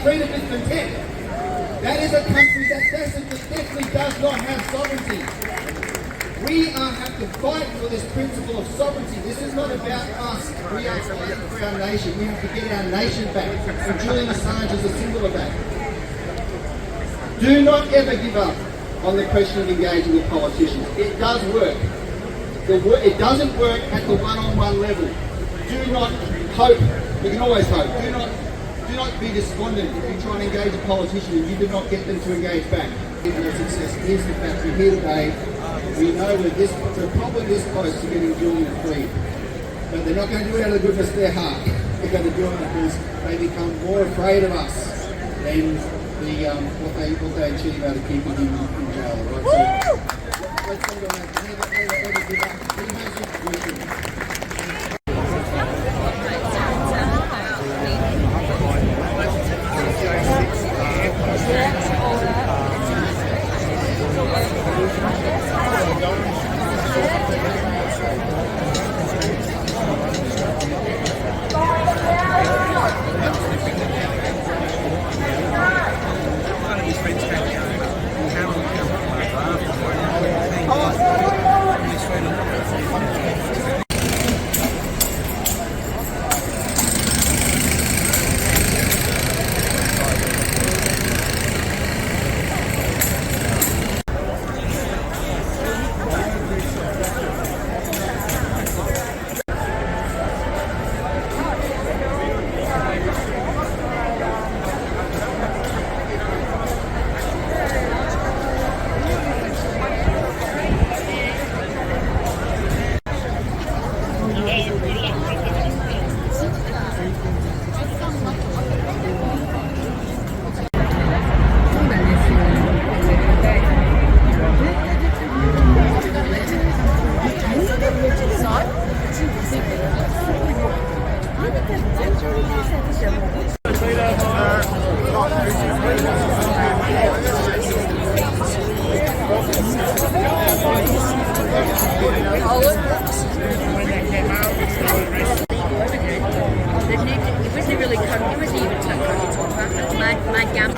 Treated with contempt. That is a country that definitely does not have sovereignty. We have to fight for this principle of sovereignty. This is not about us. We are fighting for our nation. We have to get our nation back. And Julian Assange is a symbol of that. Do not ever give up on the question of engaging with politicians. It does work. It doesn't work at the one-on-one level. Do not hope. You can always hope. Do not be despondent if you try and engage a politician and you do not get them to engage back. Success is the fact we're here today. We know we're probably this close to getting Julian freed. But they're not going to do it out of the goodness of their heart. They're going to do it because they become more afraid of us than what they achieve out of keeping him in jail. Right? So, let's go never give up. He has it.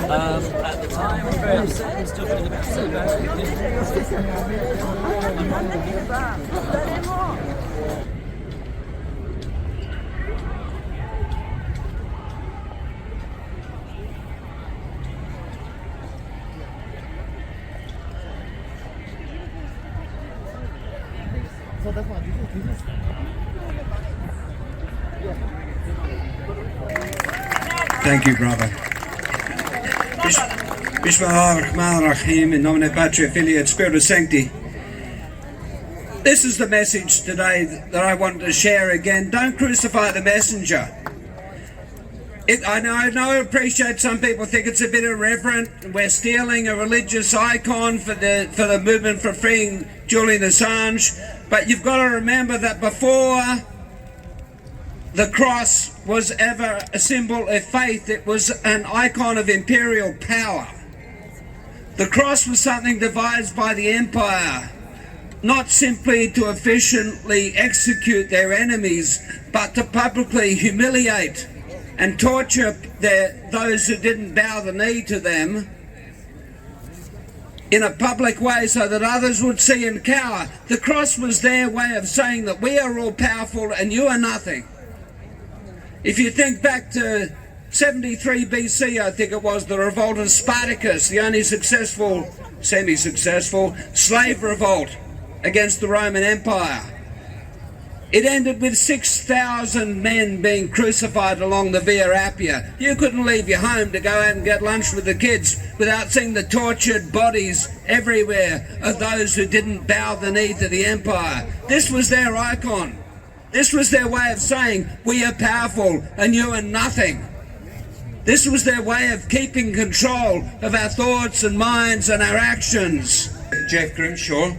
At the time, I'm very upset and still feeling a bit upset about Thank you, brother. Bismillahirrahmanirrahim, in nomine Patri, Filii et Spiritus Sancti. This is the message today that I want to share again. Don't crucify the messenger. I appreciate some people think it's a bit irreverent. We're stealing a religious icon for the movement for freeing Julian Assange. But you've got to remember that before the cross was ever a symbol of faith, it was an icon of imperial power. The cross was something devised by the empire not simply to efficiently execute their enemies, but to publicly humiliate and torture those who didn't bow the knee to them in a public way so that others would see and cower. The cross was their way of saying that we are all powerful and you are nothing. If you think back to 73 BC, I think it was, the revolt of Spartacus, the only successful, semi-successful slave revolt against the Roman Empire. It ended with 6,000 men being crucified along the Via Appia. You couldn't leave your home to go out and get lunch with the kids without seeing the tortured bodies everywhere of those who didn't bow the knee to the empire. This was their icon. This was their way of saying, we are powerful and you are nothing. This was their way of keeping control of our thoughts and minds and our actions. Jeff Grimshaw,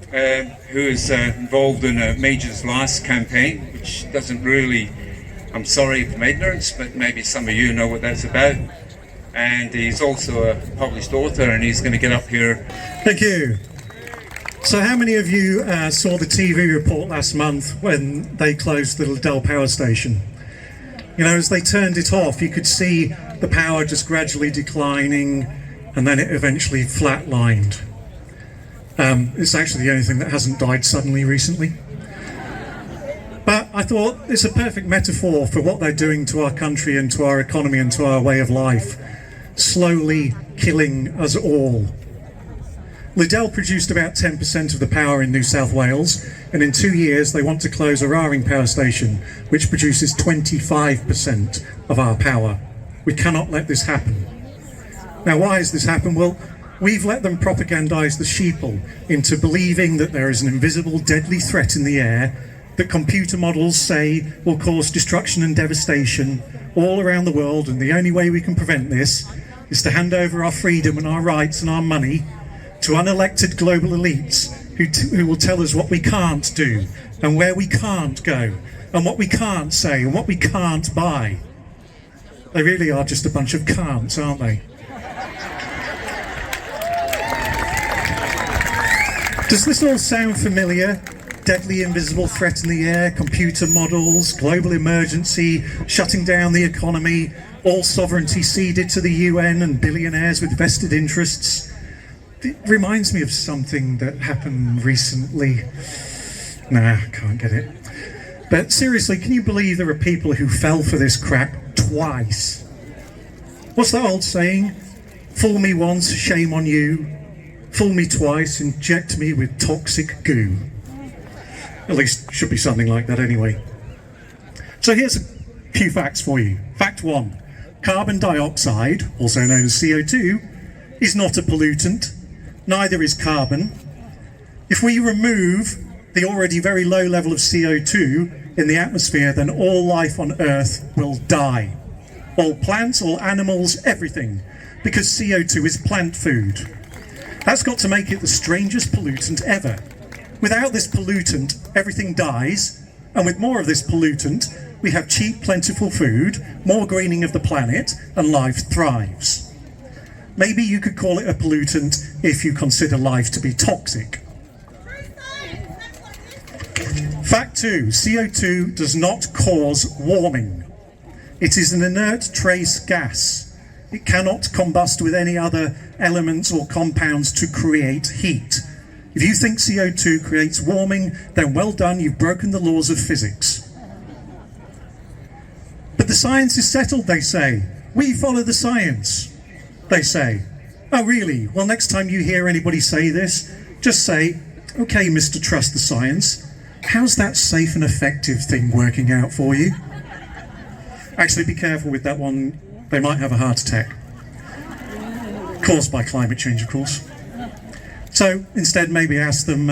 who is involved in Major's last campaign, which doesn't really, I'm sorry for my ignorance, but maybe some of you know what that's about. And he's also a published author, and he's going to get up here. Thank you. So how many of you saw the TV report last month when they closed the Liddell power station? You know, as they turned it off, you could see the power just gradually declining, and then it eventually flatlined. It's actually the only thing that hasn't died suddenly recently. But I thought it's a perfect metaphor for what they're doing to our country and to our economy and to our way of life, slowly killing us all. Liddell produced about 10% of the power in New South Wales, and in 2 years they want to close Eraring power station, which produces 25% of our power. We cannot let this happen. Now, why has this happened? Well, we've let them propagandise the sheeple into believing that there is an invisible deadly threat in the air that computer models say will cause destruction and devastation all around the world, and the only way we can prevent this is to hand over our freedom and our rights and our money to unelected global elites who will tell us what we can't do and where we can't go and what we can't say and what we can't buy. They really are just a bunch of can'ts, aren't they? Does this all sound familiar? Deadly invisible threat in the air, computer models, global emergency, shutting down the economy, all sovereignty ceded to the UN and billionaires with vested interests. It reminds me of something that happened recently. Nah, can't get it. But seriously, can you believe there are people who fell for this crap twice? What's that old saying? Fool me once, shame on you. Fool me twice, inject me with toxic goo. At least should be something like that anyway. So here's a few facts for you. Fact 1. Carbon dioxide, also known as CO2, is not a pollutant. Neither is carbon. If we remove the already very low level of CO2 in the atmosphere, then all life on Earth will die. All plants, all animals, everything. Because CO2 is plant food. That's got to make it the strangest pollutant ever. Without this pollutant, everything dies, and with more of this pollutant, we have cheap, plentiful food, more greening of the planet, and life thrives. Maybe you could call it a pollutant if you consider life to be toxic. Fact 2, CO2 does not cause warming. It is an inert trace gas. It cannot combust with any other elements or compounds to create heat. If you think CO2 creates warming, then well done, you've broken the laws of physics. But the science is settled, they say. We follow the science, they say. Oh, really? Well, next time you hear anybody say this, just say, okay, Mr. Trust the Science, how's that safe and effective thing working out for you? Actually, be careful with that one. They might have a heart attack. Caused by climate change, of course. So instead, maybe ask them,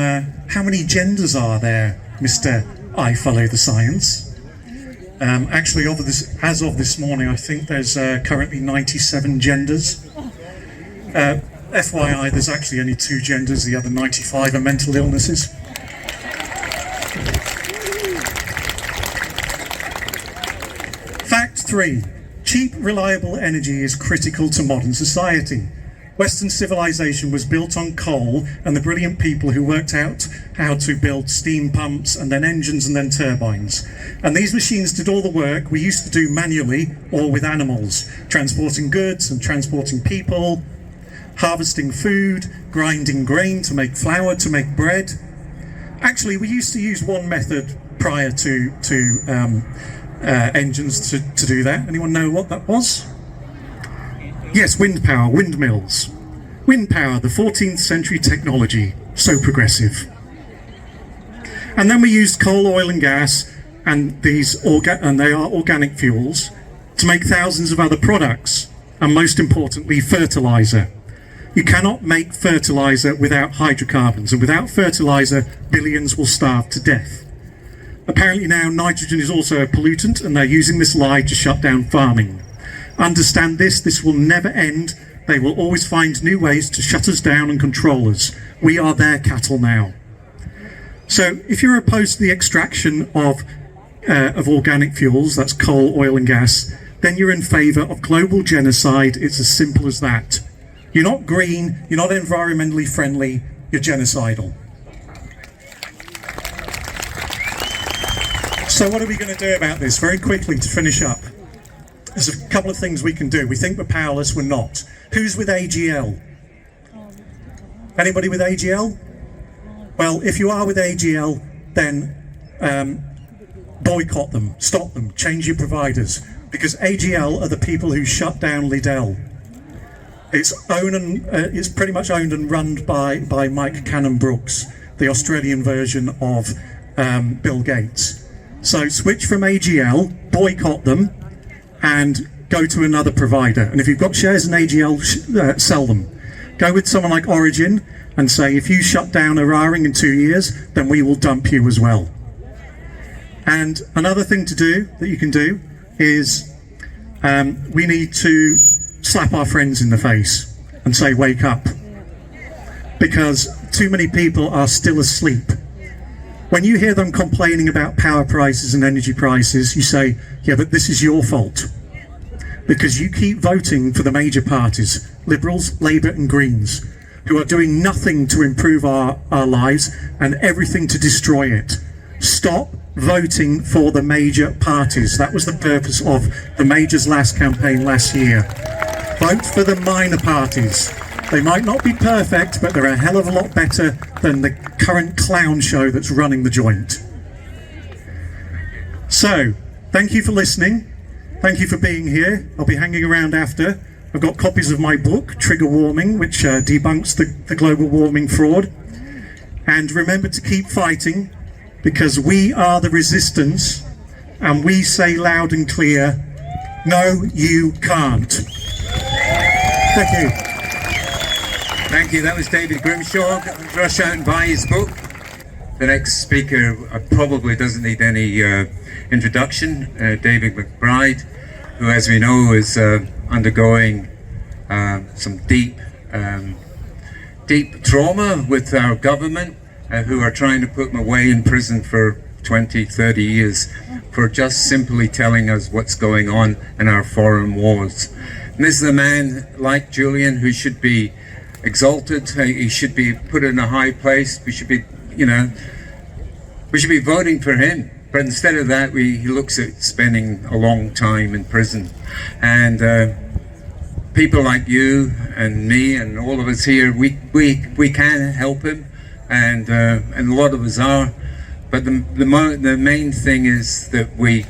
how many genders are there, Mr. I follow the science? Actually, as of this morning, I think there's currently 97 genders. FYI, there's actually only 2 genders, the other 95 are mental illnesses. Fact 3. Cheap, reliable energy is critical to modern society. Western civilization was built on coal and the brilliant people who worked out how to build steam pumps and then engines and then turbines. And these machines did all the work we used to do manually or with animals, transporting goods and transporting people, harvesting food, grinding grain to make flour, to make bread. Actually, we used to use one method prior to engines to do that. Anyone know what that was? Yes, wind power, windmills. Wind power, the 14th century technology, so progressive. And then we used coal, oil and gas and they are organic fuels to make thousands of other products, and most importantly, fertilizer. You cannot make fertilizer without hydrocarbons, and without fertilizer, billions will starve to death. Apparently now nitrogen is also a pollutant, and they're using this lie to shut down farming. Understand this will never end. They will always find new ways to shut us down and control us. We are their cattle now. So if you're opposed to the extraction of organic fuels, that's coal, oil and gas, then you're in favour of global genocide. It's as simple as that. You're not green, you're not environmentally friendly, you're genocidal. So what are we going to do about this? Very quickly to finish up. There's a couple of things we can do. We think we're powerless, we're not. Who's with AGL? Anybody with AGL? Well, if you are with AGL, then boycott them, stop them, change your providers, because AGL are the people who shut down Liddell. It's pretty much owned and run by Mike Cannon-Brookes, the Australian version of Bill Gates. So switch from AGL, boycott them, and go to another provider. And if you've got shares in AGL, sell them. Go with someone like Origin and say, if you shut down Eraring in 2 years, then we will dump you as well. And another thing to do that you can do is we need to slap our friends in the face and say, wake up. Because too many people are still asleep. When you hear them complaining about power prices and energy prices, you say, yeah, but this is your fault. Because you keep voting for the major parties, Liberals, Labour and Greens, who are doing nothing to improve our lives and everything to destroy it. Stop voting for the major parties. That was the purpose of the majors' last campaign last year. Vote for the minor parties. They might not be perfect, but they're a hell of a lot better than the current clown show that's running the joint. So, thank you for listening. Thank you for being here. I'll be hanging around after. I've got copies of my book, Trigger Warming, which debunks the global warming fraud. And remember to keep fighting, because we are the resistance, and we say loud and clear, no, you can't. Thank you. Thank you. That was David Grimshaw. Rush out and buy his book. The next speaker probably doesn't need any introduction. David McBride, who, as we know, is undergoing some deep trauma with our government, who are trying to put him away in prison for 20, 30 years for just simply telling us what's going on in our foreign wars. And this is a man like Julian who should be exalted. He should be put in a high place. We should be, we should be voting for him. But instead of that, he looks at spending a long time in prison. And people like you and me and all of us here, we can help him, and a lot of us are. But the main thing is that we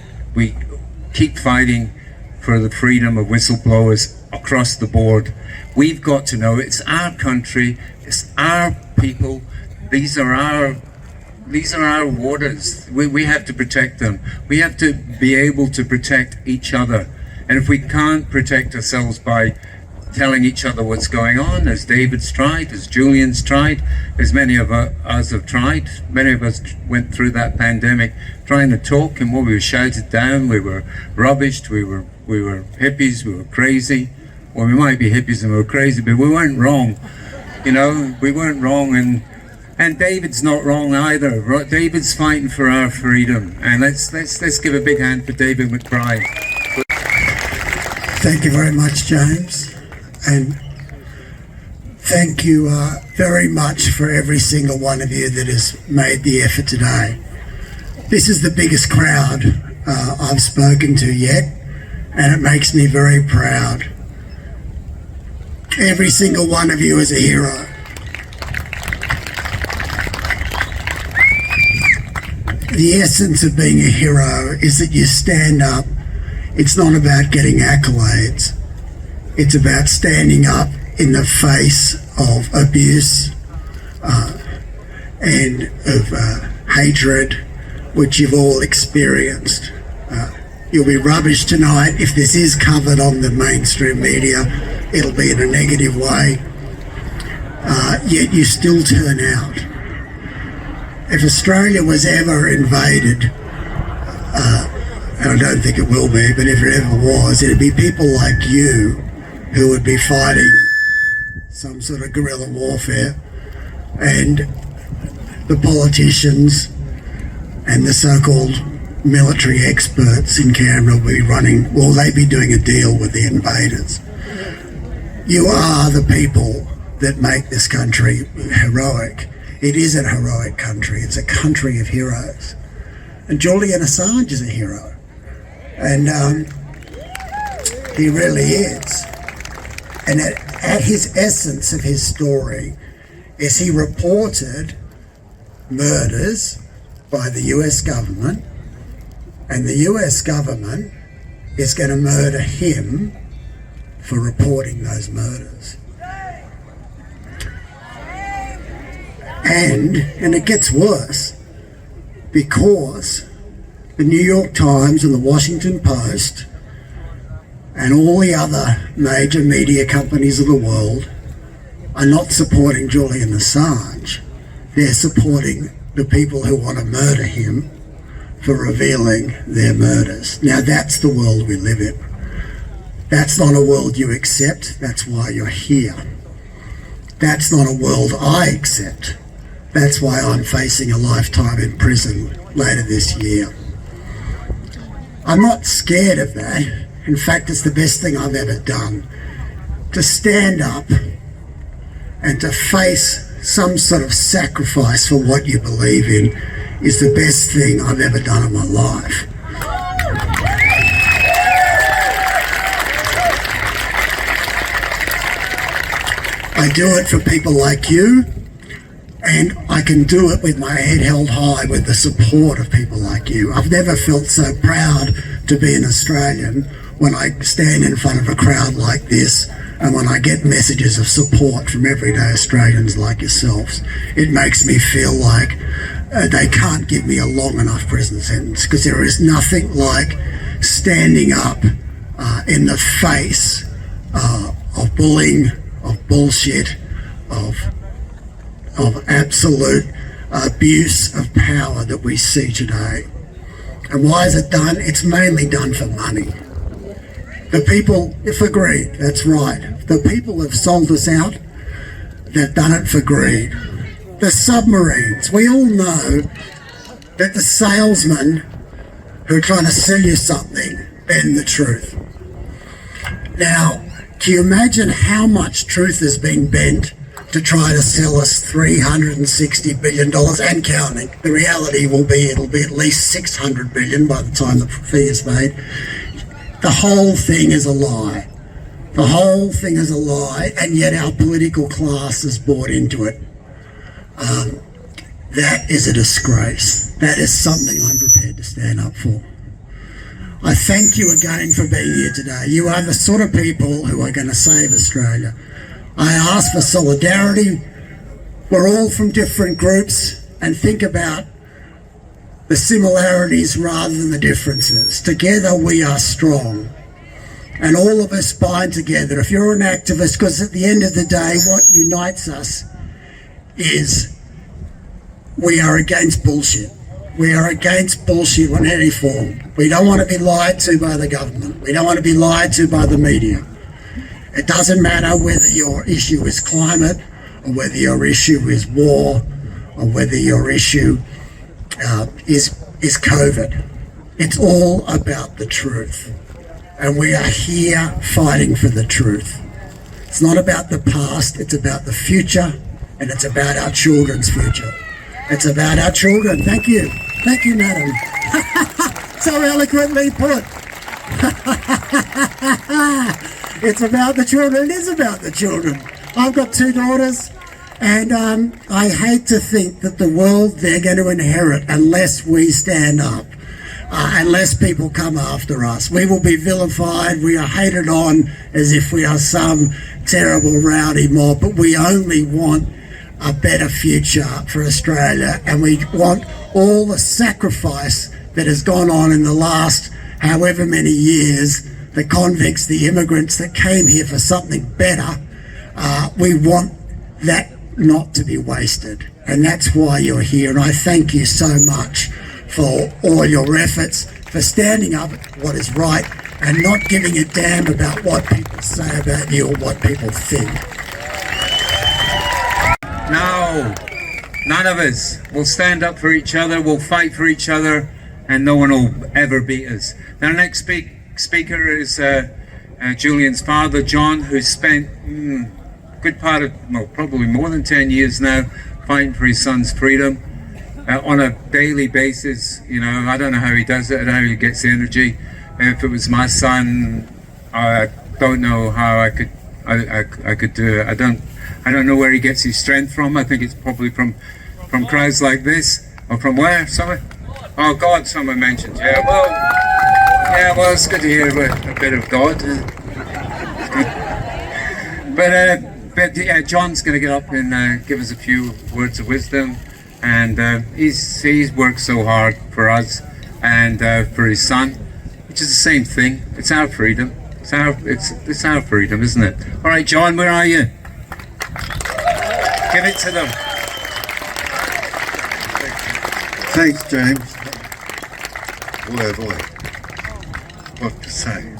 keep fighting for the freedom of whistleblowers across the board. We've got to know it's our country, it's our people, these are our waters. We have to protect them. We have to be able to protect each other. And if we can't protect ourselves by telling each other what's going on, as David's tried, as Julian's tried, as many of us have tried, many of us went through that pandemic trying to talk, and we were shouted down, we were rubbished, we were hippies, we were crazy. Well, we might be hippies and we were crazy, but we weren't wrong. We weren't wrong, and David's not wrong either. David's fighting for our freedom, and let's give a big hand for David McBride. Thank you very much, James. And Thank you very much for every single one of you that has made the effort today. This is the biggest crowd I've spoken to yet, and it makes me very proud. Every single one of you is a hero. The essence of being a hero is that you stand up. It's not about getting accolades. It's about standing up in the face of abuse and of hatred, which you've all experienced. You'll be rubbish tonight. If this is covered on the mainstream media, it'll be in a negative way. Yet you still turn out. If Australia was ever invaded, and I don't think it will be, but if it ever was, it'd be people like you who would be fighting some sort of guerrilla warfare, and the politicians and the so-called military experts in Canberra will be running, well, they'd be doing a deal with the invaders. You are the people that make this country heroic. It is a heroic country. It's a country of heroes. And Julian Assange is a hero. And he really is. And at his essence of his story is he reported murders by the US government, and the US government is going to murder him for reporting those murders. And it gets worse, because the New York Times and the Washington Post and all the other major media companies of the world are not supporting Julian Assange. They're supporting the people who want to murder him for revealing their murders. Now that's the world we live in. That's not a world you accept. That's why you're here. That's not a world I accept. That's why I'm facing a lifetime in prison later this year. I'm not scared of that. In fact, it's the best thing I've ever done. To stand up and to face some sort of sacrifice for what you believe in is the best thing I've ever done in my life. I do it for people like you, and I can do it with my head held high with the support of people like you. I've never felt so proud to be an Australian when I stand in front of a crowd like this, and when I get messages of support from everyday Australians like yourselves. It makes me feel like they can't give me a long enough prison sentence, because there is nothing like standing up in the face of bullying, of bullshit, of absolute abuse of power that we see today. And why is it done? It's mainly done for money. The people, for greed, that's right. The people have sold us out. They've done it for greed. The submarines, we all know that the salesmen who are trying to sell you something bend the truth. Now, can you imagine how much truth has been bent to try to sell us $360 billion and counting? The reality will be it'll be at least $600 billion by the time the fee is made. The whole thing is a lie. The whole thing is a lie, and yet our political class has bought into it. That is a disgrace. That is something I'm prepared to stand up for. I thank you again for being here today. You are the sort of people who are going to save Australia. I ask for solidarity. We're all from different groups, and think about the similarities rather than the differences. Together we are strong, and all of us bind together. If you're an activist, because at the end of the day what unites us is we are against bullshit. We are against bullshit in any form. We don't want to be lied to by the government. We don't want to be lied to by the media. It doesn't matter whether your issue is climate, or whether your issue is war, or whether your issue is COVID. It's all about the truth. And we are here fighting for the truth. It's not about the past, it's about the future, and it's about our children's future. It's about our children. Thank you. Thank you, madam. So eloquently put. It's about the children. It is about the children. I've got 2 daughters, and I hate to think that the world they're going to inherit, unless we stand up, unless people come after us, we will be vilified. We are hated on as if we are some terrible rowdy mob, but we only want a better future for Australia, and we want all the sacrifice that has gone on in the last however many years, the convicts, the immigrants that came here for something better. We want that not to be wasted, and that's why you're here, and I thank you so much for all your efforts, for standing up for what is right and not giving a damn about what people say about you or what people think. No, none of us will stand up for each other, we'll fight for each other, and no one will ever beat us. Now, next speaker is Julian's father, John, who's spent a good part of, well, probably more than 10 years now, fighting for his son's freedom on a daily basis. You know, I don't know how he does it, I don't know how he gets the energy. If it was my son, I don't know how I could do it. I don't know where he gets his strength from. I think it's probably from crowds like this, or from where? Somewhere? Oh, God, someone mentioned. Yeah, well, it's good to hear a bit of God. But yeah, John's going to get up and give us a few words of wisdom. And he's worked so hard for us and for his son, which is the same thing. It's our freedom. It's our freedom, isn't it? All right, John, where are you? Give it to them. Thanks, James. Boy, what to say?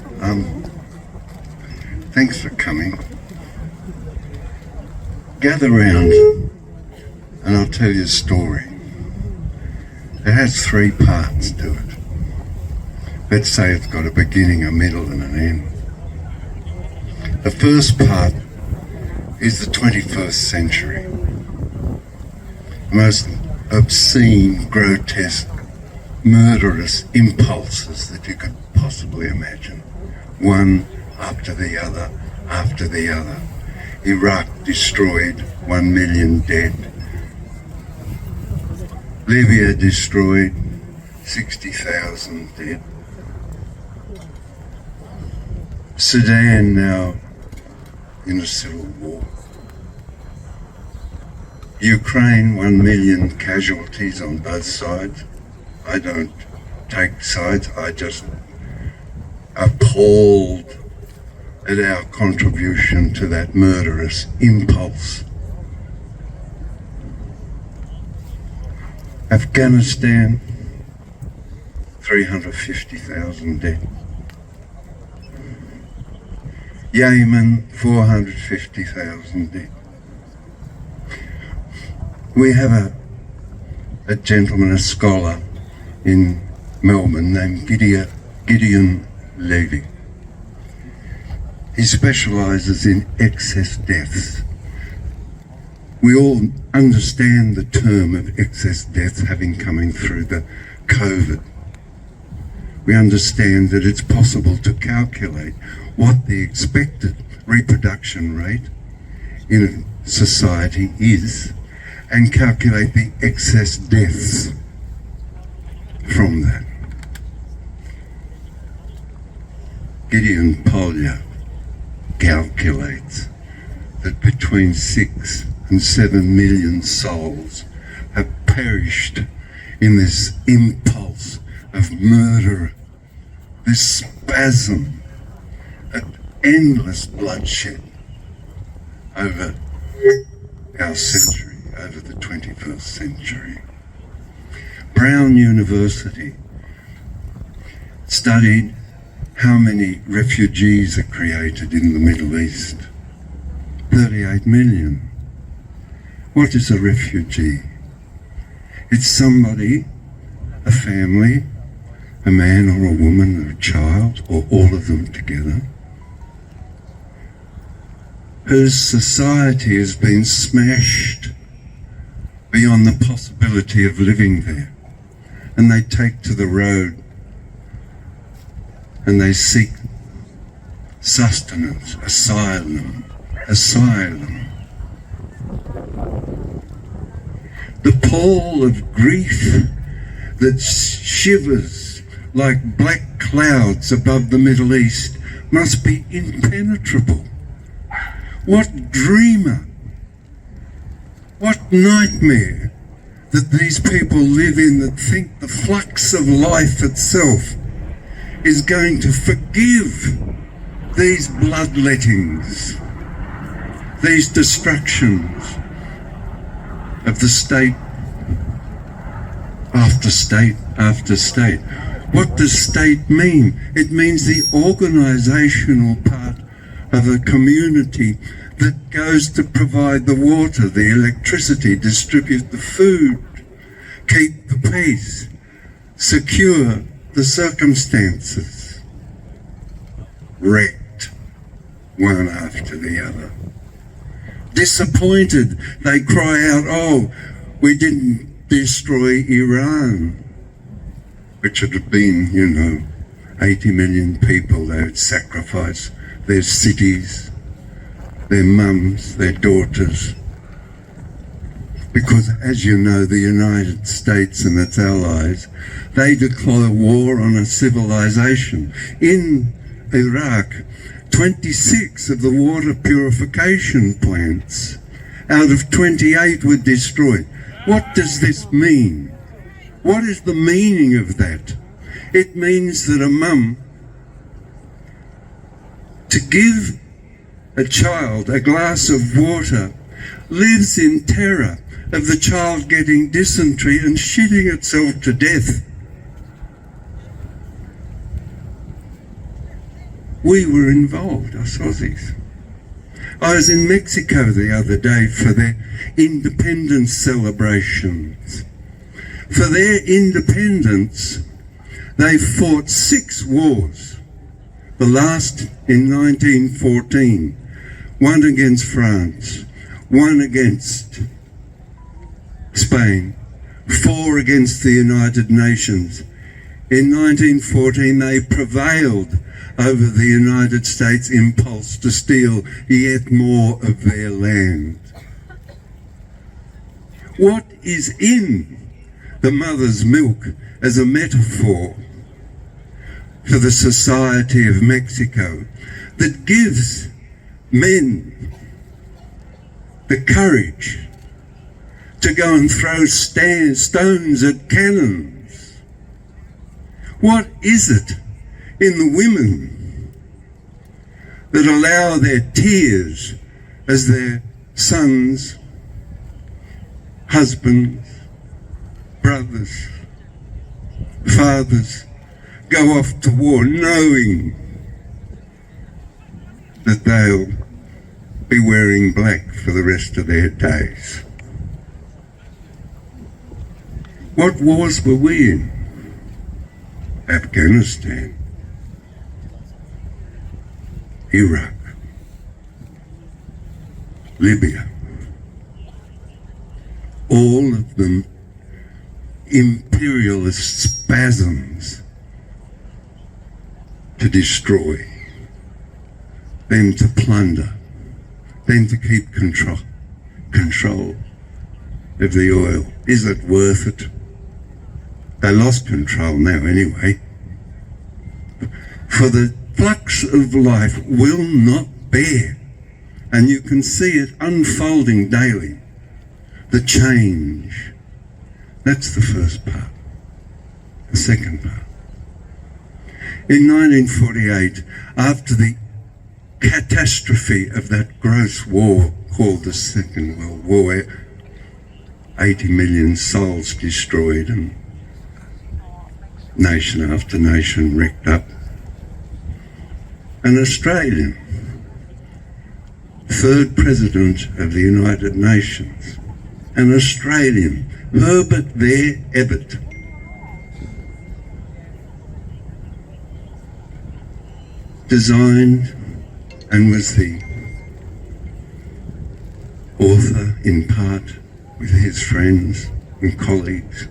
Thanks for coming. Gather round and I'll tell you a story. It has 3 parts to it. Let's say it's got a beginning, a middle and an end. The first part is the 21st century. The most obscene, grotesque, murderous impulses that you could possibly imagine. One after the other, after the other. Iraq destroyed, 1 million dead. Libya destroyed, 60,000 dead. Sudan now in a civil war. Ukraine, 1 million casualties on both sides. I don't take sides, I just appalled at our contribution to that murderous impulse. Afghanistan, 350,000 dead. Yemen, 450,000 dead. We have a gentleman, a scholar in Melbourne named Gideon Levy. He specialises in excess deaths. We all understand the term of excess deaths having coming through the COVID. We understand that it's possible to calculate what the expected reproduction rate in a society is and calculate the excess deaths from that. Gideon Polya calculates that between 6 and 7 million souls have perished in this impulse of murder, this spasm of endless bloodshed over our century, over the 21st century. Brown University studied how many refugees are created in the Middle East. 38 million. What is a refugee? It's somebody, a family, a man or a woman or a child, or all of them together, whose society has been smashed beyond the possibility of living there. And they take to the road and they seek sustenance, asylum. The pall of grief that shivers like black clouds above the Middle East must be impenetrable. What dreamer, what nightmare that these people live in that think the flux of life itself is going to forgive these bloodlettings, these destructions of the state after state after state. What does state mean? It means the organisational part of a community that goes to provide the water, the electricity, distribute the food, keep the peace, secure the circumstances. Wrecked, one after the other. Disappointed, they cry out, oh, we didn't destroy Iran, which would have been, 80 million people they would sacrifice, their cities, their mums, their daughters. Because, as you know, the United States and its allies, they declare war on a civilization. In Iraq, 26 of the water purification plants out of 28 were destroyed. What does this mean? What is the meaning of that? It means that a mum, to give a child a glass of water, lives in terror of the child getting dysentery and shitting itself to death. We were involved, us Aussies. I was in Mexico the other day for their independence celebrations. For their independence, they fought 6 wars. The last in 1914, one against France, one against Spain, 4 against the United Nations. In 1914, they prevailed over the United States' impulse to steal yet more of their land. What is in the mother's milk as a metaphor for the society of Mexico that gives men the courage to go and throw stones at cannons? What is it in the women that allow their tears as their sons, husbands, brothers, fathers go off to war knowing that they'll be wearing black for the rest of their days? What wars were we in? Afghanistan, Iraq, Libya, all of them imperialist spasms to destroy, then to plunder, then to keep control of the oil. Is it worth it? They lost control now anyway. For the flux of life will not bear, and you can see it unfolding daily, the change. That's the first part. The second part. In 1948, after the catastrophe of that gross war called the Second World War, 80 million souls destroyed and nation after nation wrecked up, an Australian, 3rd President of the United Nations, an Australian, Herbert Vere Evatt, designed and was the author in part with his friends and colleagues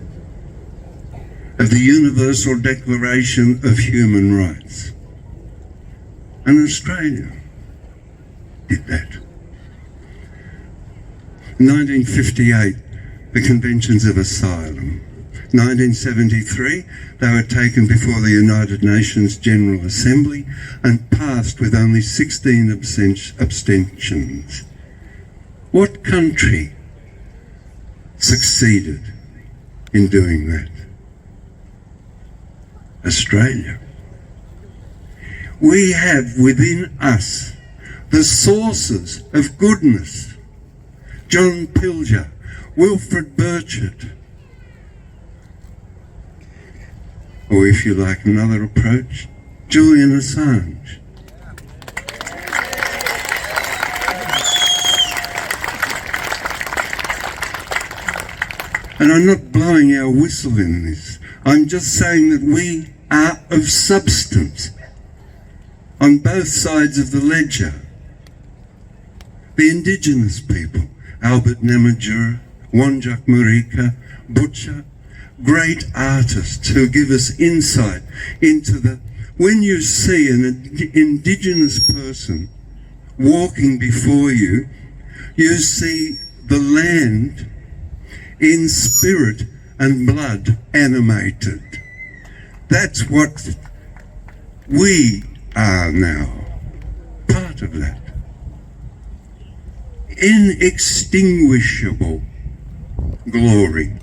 of the Universal Declaration of Human Rights. And Australia did that. In 1958, the Conventions of Asylum. 1973, they were taken before the United Nations General Assembly and passed with only 16 abstentions. What country succeeded in doing that? Australia. We have within us the sources of goodness. John Pilger, Wilfred Burchett, or if you like another approach, Julian Assange. And I'm not blowing our whistle in this. I'm just saying that we are of substance on both sides of the ledger. The indigenous people, Albert Namatjira, Wanjak Murika, Butcher, great artists who give us insight into the... When you see an indigenous person walking before you, you see the land in spirit and blood animated. That's what we are now, part of that. Inextinguishable glory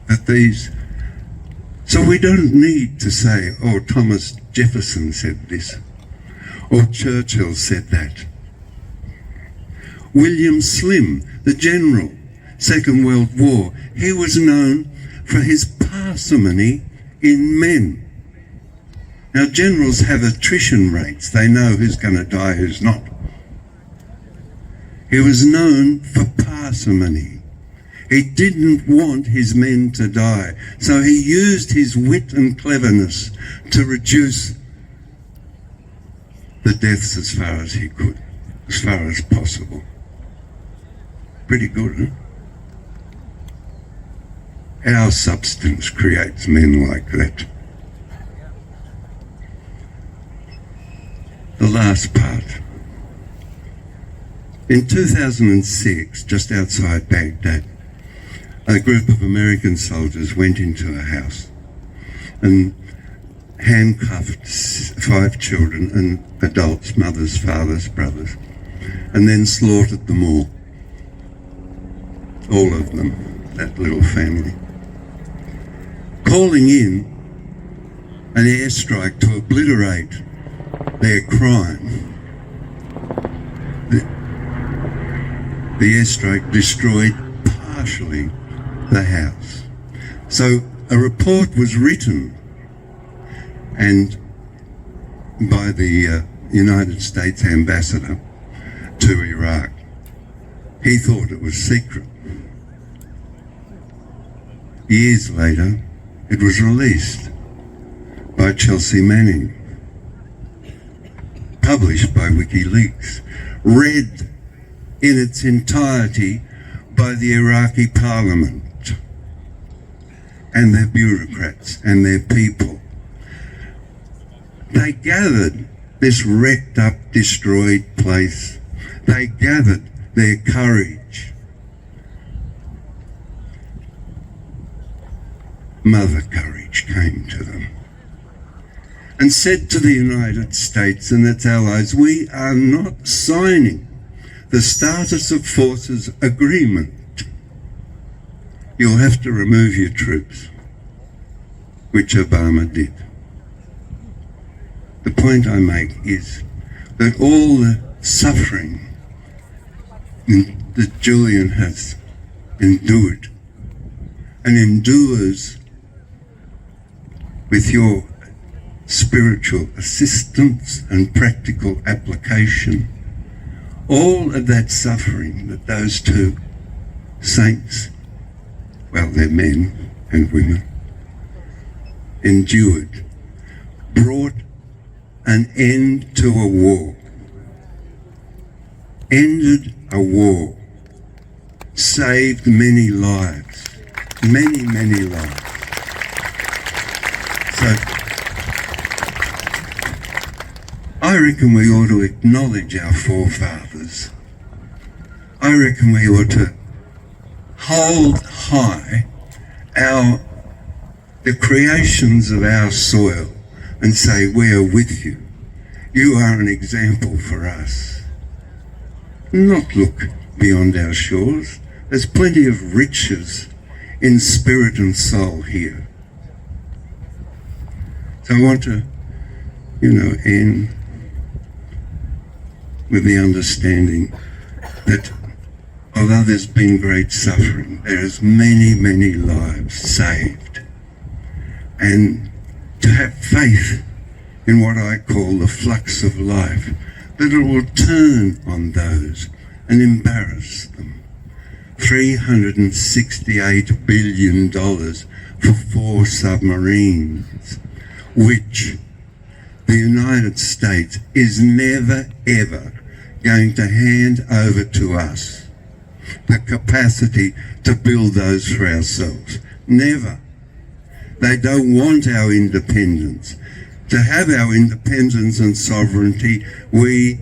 that these... So we don't need to say, oh, Thomas Jefferson said this, or Churchill said that. William Slim, the general, Second World War, he was known for his parsimony in men. Now, generals have attrition rates. They know who's going to die, who's not. He was known for parsimony. He didn't want his men to die, so he used his wit and cleverness to reduce the deaths as far as he could, as far as possible. Pretty good, huh? Our substance creates men like that. The last part. In 2006, just outside Baghdad, a group of American soldiers went into a house and handcuffed 5 children and adults, mothers, fathers, brothers, and then slaughtered them all. All of them, that little family. Calling in an airstrike to obliterate their crime. The airstrike destroyed partially the house. So a report was written and by the United States ambassador to Iraq. He thought it was secret. Years later, it was released by Chelsea Manning, published by WikiLeaks, read in its entirety by the Iraqi parliament and their bureaucrats and their people. They gathered this wrecked up, destroyed place. They gathered their courage. Mother Courage came to them and said to the United States and its allies, we are not signing the Status of Forces Agreement. You'll have to remove your troops, which Obama did. The point I make is that all the suffering that Julian has endured and endures with your spiritual assistance and practical application, all of that suffering that those 2 saints, well, they're men and women, endured, brought an end to a war. ended a war, saved many lives, many, many lives. So I reckon we ought to acknowledge our forefathers. I reckon we ought to hold high the creations of our soil and say, we are with you. You are an example for us. Not look beyond our shores. There's plenty of riches in spirit and soul here. So I want to, end with the understanding that although there's been great suffering, there is many, many lives saved. And to have faith in what I call the flux of life, that it will turn on those and embarrass them. $368 billion for 4 submarines, which the United States is never, ever going to hand over to us the capacity to build those for ourselves. Never. They don't want our independence. To have our independence and sovereignty, we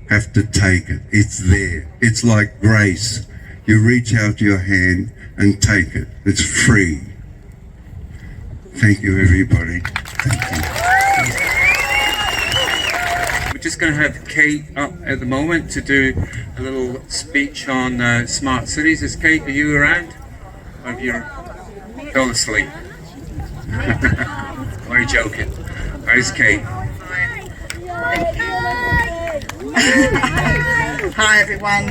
have to take it. It's there. It's like grace. You reach out your hand and take it. It's free. Thank you, everybody. Thank you. We're just going to have Kate up at the moment to do a little speech on smart cities. Is Kate, are you around? Or have you fell asleep? Or are you joking? Where's Kate? Hi everyone,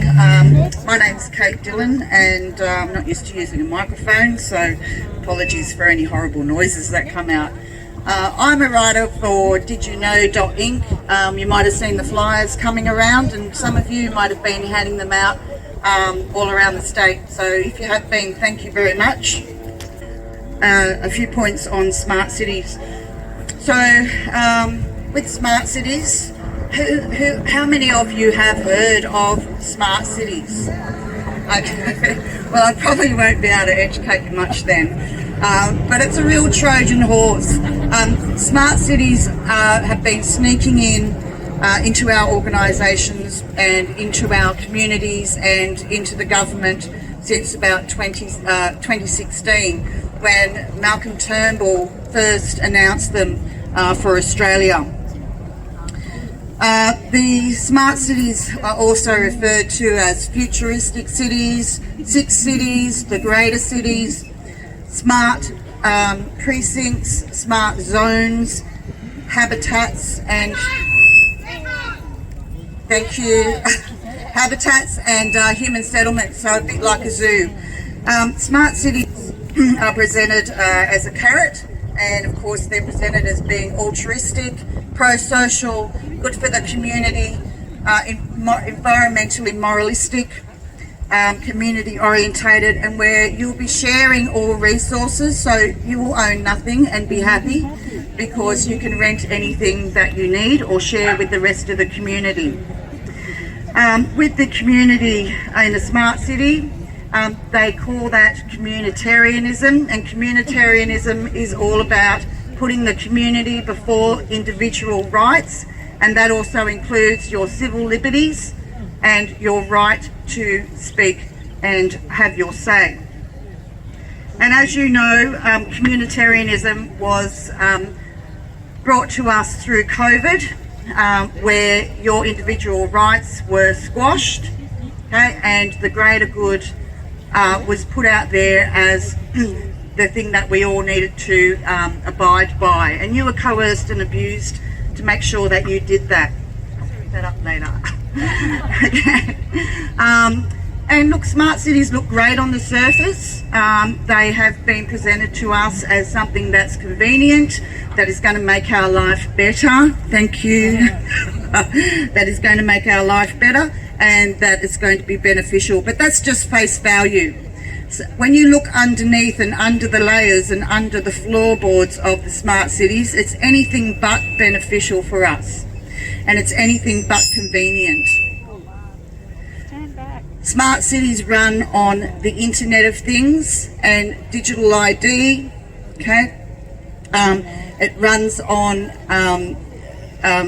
my name's Kate Dillon and I'm not used to using a microphone, so apologies for any horrible noises that come out. I'm a writer for DidYouKnow.inc. You might have seen the flyers coming around and some of you might have been handing them out all around the state, so if you have been, thank you very much. A few points on smart cities. So with smart cities, how many of you have heard of smart cities? Okay. Well, I probably won't be able to educate you much then, but it's a real Trojan horse. Smart cities have been sneaking into our organisations and into our communities and into the government since about 2016, when Malcolm Turnbull first announced them for Australia. The smart cities are also referred to as futuristic cities, 6 cities, the greater cities, smart precincts, smart zones, habitats and thank you, habitats and human settlements, so a bit like a zoo. Smart cities are presented as a carrot, and of course they're presented as being altruistic, pro-social, good for the community, environmentally moralistic, community orientated, and where you'll be sharing all resources, so you will own nothing and be happy because you can rent anything that you need or share with the rest of the community. With the community in a smart city, they call that communitarianism, and communitarianism is all about putting the community before individual rights, and that also includes your civil liberties and your right to speak and have your say. And as you know, communitarianism was brought to us through COVID, where your individual rights were squashed, okay, and the greater good was put out there as the thing that we all needed to abide by, and you were coerced and abused to make sure that you did that. I'll pick that up later. Okay. And look, smart cities look great on the surface. They have been presented to us as something that's convenient, that is going to make our life better. Thank you. That is going to make our life better, and that it's going to be beneficial. But that's just face value. So when you look underneath and under the layers and under the floorboards of the smart cities, it's anything but beneficial for us, and it's anything but convenient. Smart cities run on the Internet of Things and digital ID, okay? It runs on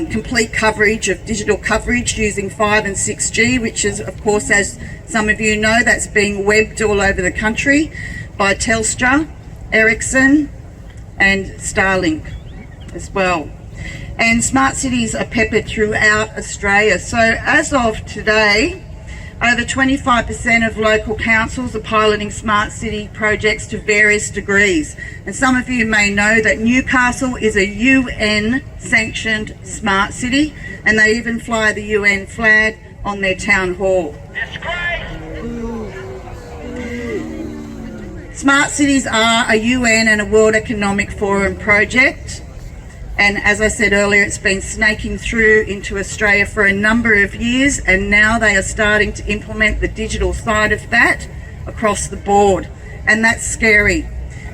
complete coverage of digital coverage using 5 and 6G, which is, of course, as some of you know, that's being webbed all over the country by Telstra, Ericsson and Starlink as well. And smart cities are peppered throughout Australia. So as of today, over 25% of local councils are piloting smart city projects to various degrees. And some of you may know that Newcastle is a UN sanctioned smart city, and they even fly the UN flag on their town hall. Smart cities are a UN and a World Economic Forum project. And as I said earlier, it's been snaking through into Australia for a number of years, and now they are starting to implement the digital side of that across the board, and that's scary.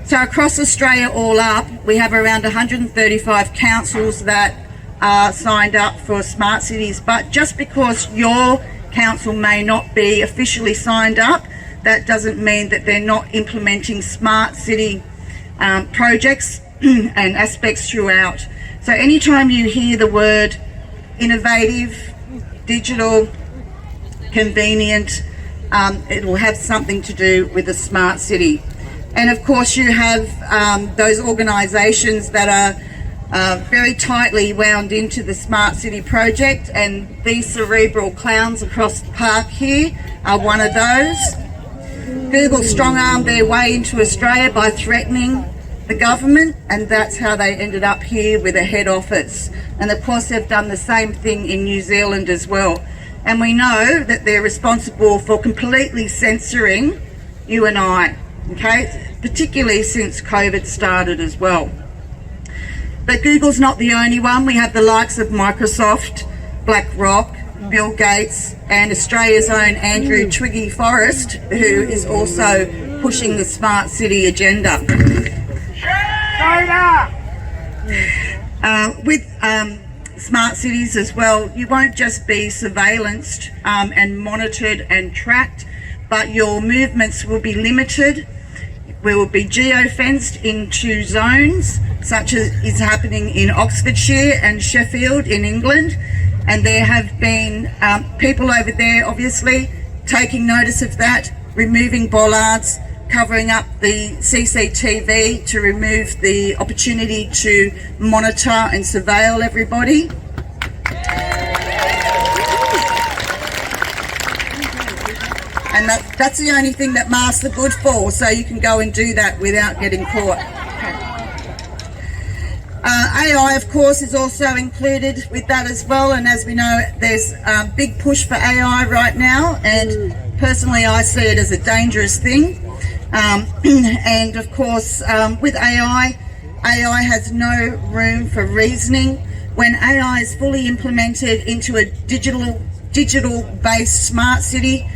So across Australia all up, we have around 135 councils that are signed up for smart cities, but just because your council may not be officially signed up, that doesn't mean that they're not implementing smart city projects and aspects throughout. So anytime you hear the word innovative, digital, convenient, it will have something to do with a smart city. And of course you have those organisations that are very tightly wound into the smart city project, and these cerebral clowns across the park here are one of those. Google strong-armed their way into Australia by threatening the government, and that's how they ended up here with a head office. And of course they've done the same thing in New Zealand as well. And we know that they're responsible for completely censoring you and I, okay, particularly since COVID started as well. But Google's not the only one. We have the likes of Microsoft, BlackRock, Bill Gates, and Australia's own Andrew Twiggy Forrest, who is also pushing the smart city agenda. With smart cities as well, you won't just be surveillanced and monitored and tracked, but your movements will be limited. We will be geo-fenced into zones, such as is happening in Oxfordshire and Sheffield in England. And there have been people over there obviously taking notice of that, removing bollards, covering up the CCTV to remove the opportunity to monitor and surveil everybody. And that's the only thing that masks are good for, so you can go and do that without getting caught. AI, of course, is also included with that as well, and as we know, there's a big push for AI right now, and personally I see it as a dangerous thing. And of course, with AI has no room for reasoning. When AI is fully implemented into a digital-based smart city,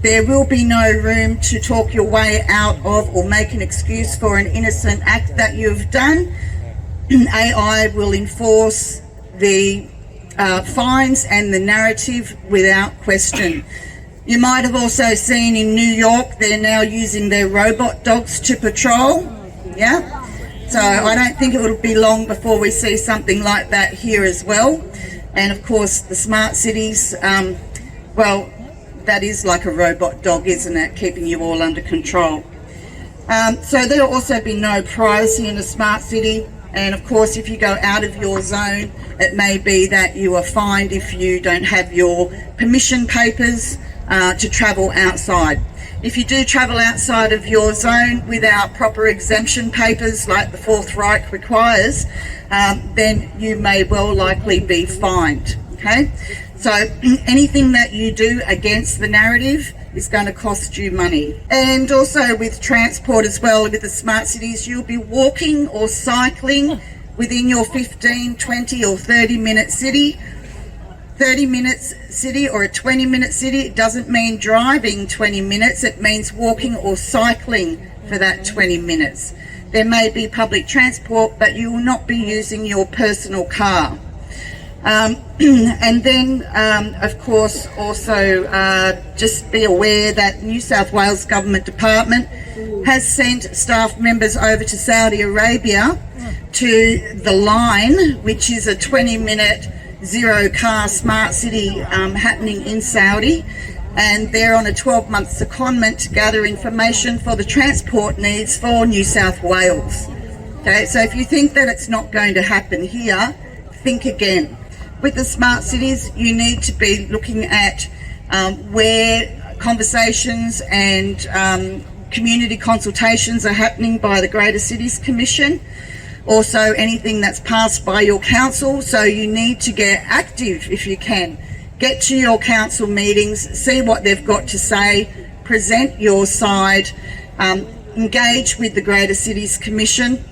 there will be no room to talk your way out of or make an excuse for an innocent act that you've done. AI will enforce the fines and the narrative without question. You might have also seen in New York, they're now using their robot dogs to patrol, yeah? So I don't think it will be long before we see something like that here as well. And of course, the smart cities, well, that is like a robot dog, isn't it? Keeping you all under control. So there'll also be no privacy in a smart city. And of course, if you go out of your zone, it may be that you are fined if you don't have your permission papers to travel outside. If you do travel outside of your zone without proper exemption papers like the Fourth Reich requires, then you may well likely be fined, okay? So anything that you do against the narrative is going to cost you money. And also with transport as well, with the smart cities, you'll be walking or cycling within your 15, 20 or 30 minute city. 30 minutes city or a 20-minute city, it doesn't mean driving 20 minutes, it means walking or cycling for that 20 minutes. There may be public transport, but you will not be using your personal car. And then, of course, also just be aware that New South Wales Government Department has sent staff members over to Saudi Arabia to The Line, which is a 20-minute zero-car smart city happening in Saudi. And they're on a 12-month secondment to gather information for the transport needs for New South Wales. Okay, so if you think that it's not going to happen here, think again. With the smart cities, you need to be looking at where conversations and community consultations are happening by the Greater Cities Commission. Also, anything that's passed by your council. So you need to get active if you can. Get to your council meetings, see what they've got to say, present your side, engage with the Greater Cities Commission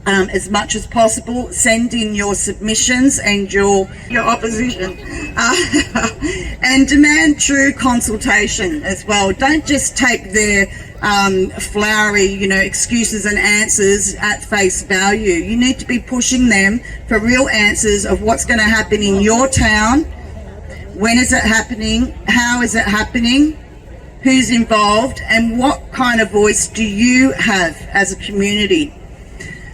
as much as possible, send in your submissions and your opposition, and demand true consultation as well. Don't just take their flowery, excuses and answers at face value. You need to be pushing them for real answers of what's going to happen in your town, when is it happening, how is it happening, who's involved, and what kind of voice do you have as a community.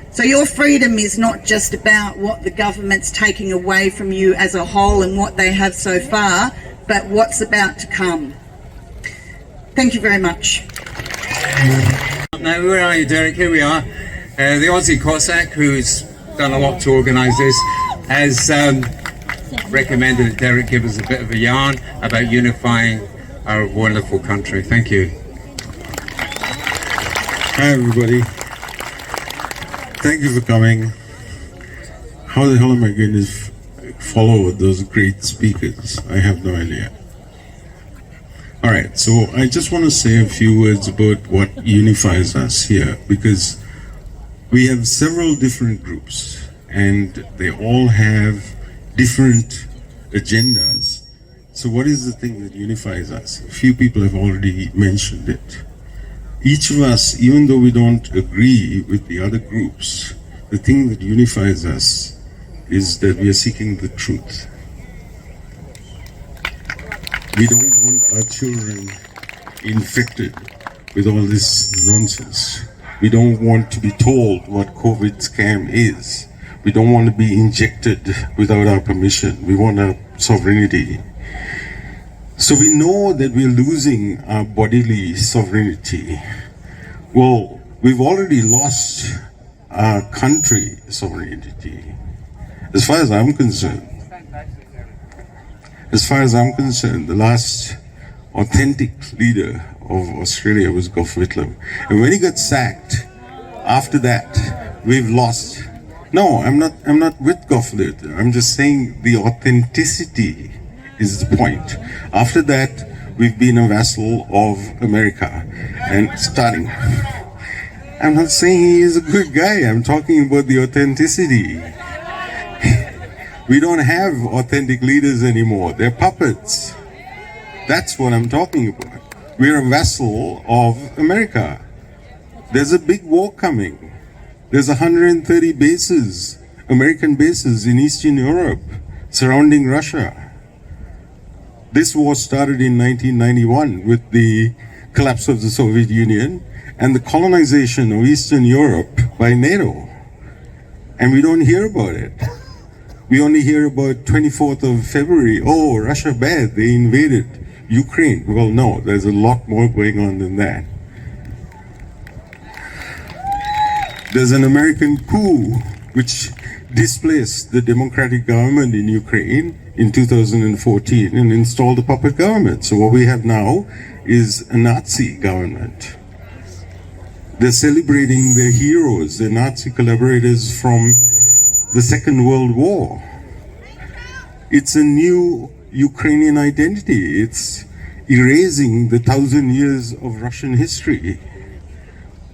So your freedom is not just about what the government's taking away from you as a whole and what they have so far, but what's about to come. Thank you very much. Now, where are you, Derek? Here we are. The Aussie Cossack, who's done a lot to organise this, has recommended that Derek give us a bit of a yarn about unifying our wonderful country. Thank you. Hi, everybody. Thank you for coming. How the hell am I going to follow those great speakers? I have no idea. All right, so I just want to say a few words about what unifies us here, because we have several different groups and they all have different agendas. So what is the thing that unifies us? A few people have already mentioned it. Each of us, even though we don't agree with the other groups, the thing that unifies us is that we are seeking the truth. We don't want our children infected with all this nonsense. We don't want to be told what COVID scam is. We don't want to be injected without our permission. We want our sovereignty. So we know that we're losing our bodily sovereignty. Well, we've already lost our country sovereignty. As far as I'm concerned, the last authentic leader of Australia was Gough Whitlam. And when he got sacked, after that, we've lost. No, I'm not with Gough Whitlam. I'm just saying the authenticity is the point. After that, we've been a vassal of America. And starting, I'm not saying he is a good guy. I'm talking about the authenticity. We don't have authentic leaders anymore. They're puppets. That's what I'm talking about. We're a vassal of America. There's a big war coming. There's 130 bases, American bases in Eastern Europe surrounding Russia. This war started in 1991 with the collapse of the Soviet Union and the colonization of Eastern Europe by NATO. And we don't hear about it. We only hear about 24th of February. Oh, Russia bad, they invaded Ukraine. Well, no, there's a lot more going on than that. There's an American coup which displaced the democratic government in Ukraine in 2014 and installed a puppet government. So what we have now is a Nazi government. They're celebrating their heroes, their Nazi collaborators from the Second World War. It's a new Ukrainian identity. It's erasing the 1,000 years of Russian history.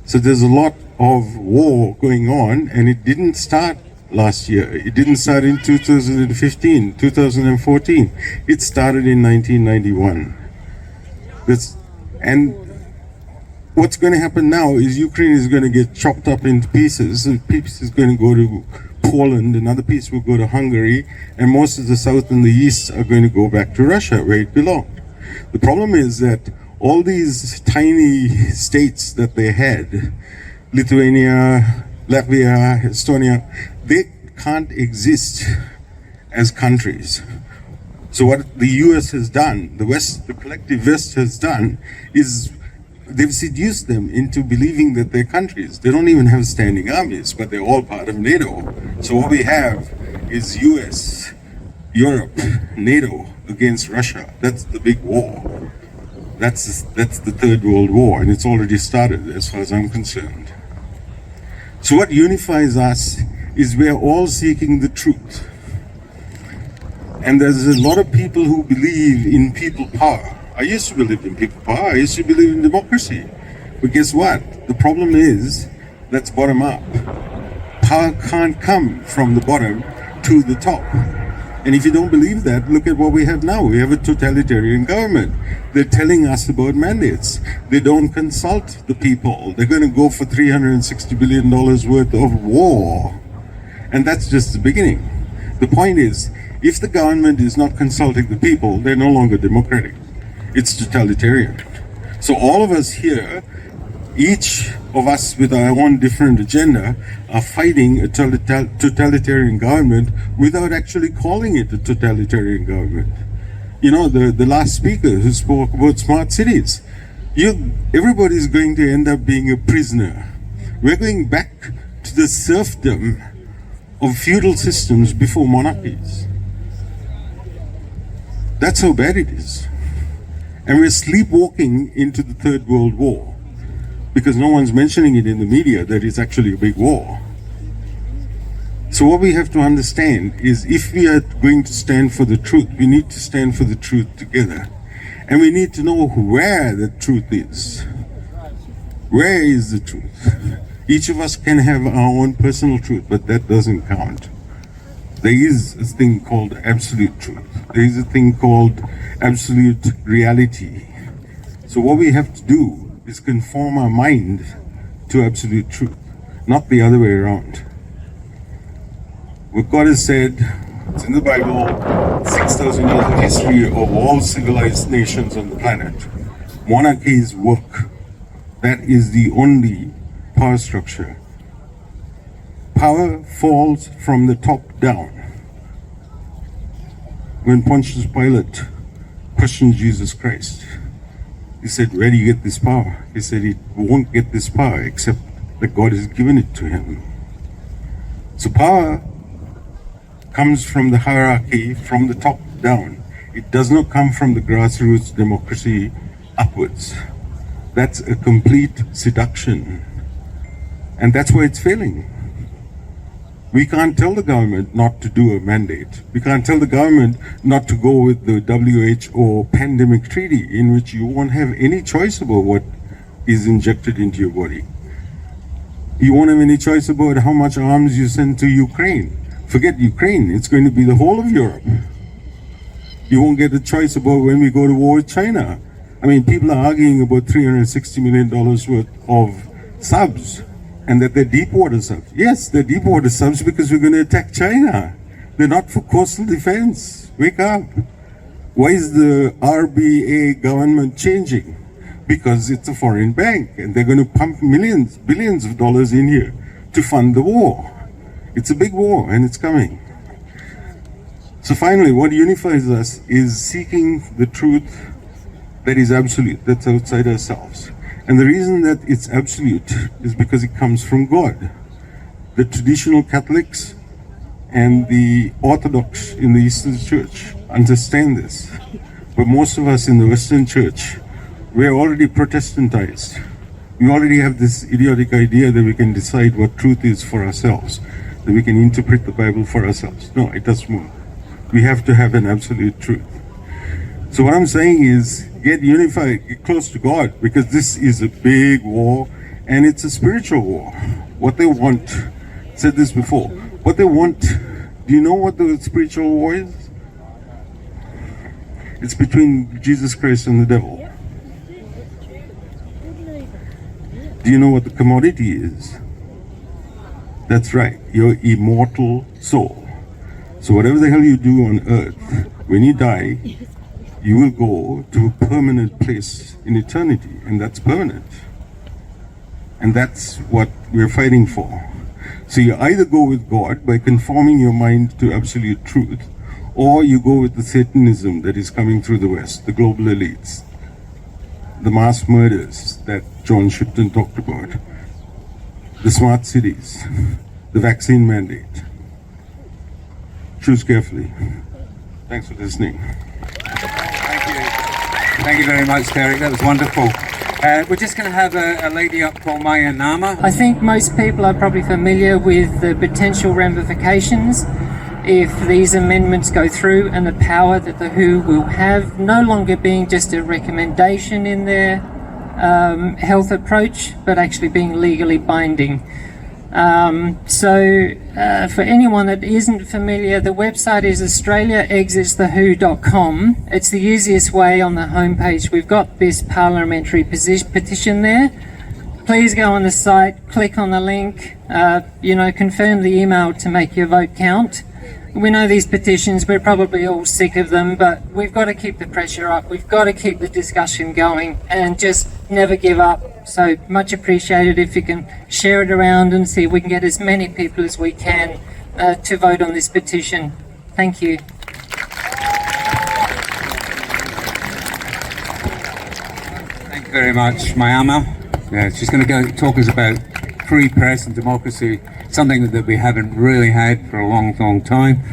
So there's a lot of war going on, and it didn't start last year. It didn't start in 2015, 2014. It started in 1991. And what's going to happen now is Ukraine is going to get chopped up into pieces, and pieces is going to go to Poland, another piece will go to Hungary, and most of the south and the east are going to go back to Russia, where it belonged. The problem is that all these tiny states that they had, Lithuania, Latvia, Estonia, they can't exist as countries. So what the US has done, the West, the collective West has done, is they've seduced them into believing that they're countries. They don't even have standing armies, but they're all part of NATO. So what we have is US, Europe, NATO against Russia. That's the big war. That's the Third World War, and it's already started as far as I'm concerned. So what unifies us is we're all seeking the truth. And there's a lot of people who believe in people power. I used to believe in people power. I used to believe in democracy. But guess what? The problem is that's bottom up. Power can't come from the bottom to the top. And if you don't believe that, look at what we have now. We have a totalitarian government. They're telling us about mandates. They don't consult the people. They're going to go for $360 billion worth of war. And that's just the beginning. The point is, if the government is not consulting the people, they're no longer democratic. It's totalitarian. So all of us here, each of us with our own different agenda, are fighting a totalitarian government without actually calling it a totalitarian government. You know, the last speaker who spoke about smart cities, everybody's going to end up being a prisoner. We're going back to the serfdom of feudal systems before monarchies. That's how bad it is. And we're sleepwalking into the Third World War because no one's mentioning it in the media that it's actually a big war. So what we have to understand is if we are going to stand for the truth, we need to stand for the truth together. And we need to know where the truth is. Where is the truth? Each of us can have our own personal truth, but that doesn't count. There is a thing called absolute truth. There is a thing called absolute reality. So what we have to do is conform our mind to absolute truth, not the other way around. What God has said, it's in the Bible, 6,000 years of history of all civilized nations on the planet. Monarchies work. That is the only power structure. Power falls from the top down. When Pontius Pilate questioned Jesus Christ, he said, where do you get this power? He said he won't get this power except that God has given it to him. So power comes from the hierarchy, from the top down. It does not come from the grassroots democracy upwards. That's a complete seduction. And that's why it's failing. We can't tell the government not to do a mandate. We can't tell the government not to go with the WHO pandemic treaty in which you won't have any choice about what is injected into your body. You won't have any choice about how much arms you send to Ukraine. Forget Ukraine, it's going to be the whole of Europe. You won't get a choice about when we go to war with China. I mean, people are arguing about $360 million worth of subs, and that they're deep water subs. Yes, they're deep water subs because we're going to attack China. They're not for coastal defense. Wake up. Why is the RBA government changing? Because it's a foreign bank, and they're going to pump millions, billions of dollars in here to fund the war. It's a big war, and it's coming. So finally, what unifies us is seeking the truth that is absolute, that's outside ourselves. And the reason that it's absolute is because it comes from God. The traditional Catholics and the Orthodox in the Eastern Church understand this. But most of us in the Western Church, we're already Protestantized. We already have this idiotic idea that we can decide what truth is for ourselves, that we can interpret the Bible for ourselves. No, it doesn't work. We have to have an absolute truth. So what I'm saying is, get unified, get close to God, because this is a big war, and it's a spiritual war. What they want, I said this before, what they want, do you know what the spiritual war is? It's between Jesus Christ and the devil. Do you know what the commodity is? That's right, your immortal soul. So whatever the hell you do on earth, when you die, you will go to a permanent place in eternity, and that's permanent. And that's what we're fighting for. So you either go with God by conforming your mind to absolute truth, or you go with the Satanism that is coming through the West, the global elites, the mass murders that John Shipton talked about, the smart cities, the vaccine mandate. Choose carefully. Thanks for listening. Thank you very much, Derek. That was wonderful. We're just going to have a lady up called Maya Nama. I think most people are probably familiar with the potential ramifications if these amendments go through, and the power that the WHO will have, no longer being just a recommendation in their health approach, but actually being legally binding. For anyone that isn't familiar, the website is australiaexitsthewho.com. It's the easiest way on the homepage. We've got this parliamentary petition there. Please go on the site, click on the link, confirm the email to make your vote count. We know these petitions, we're probably all sick of them, but we've got to keep the pressure up. We've got to keep the discussion going and just never give up. So much appreciated if you can share it around and see if we can get as many people as we can to vote on this petition. Thank you. Thank you very much, Mayama. Yeah, she's going to go talk us about free press and democracy, something that we haven't really had for a long, long time.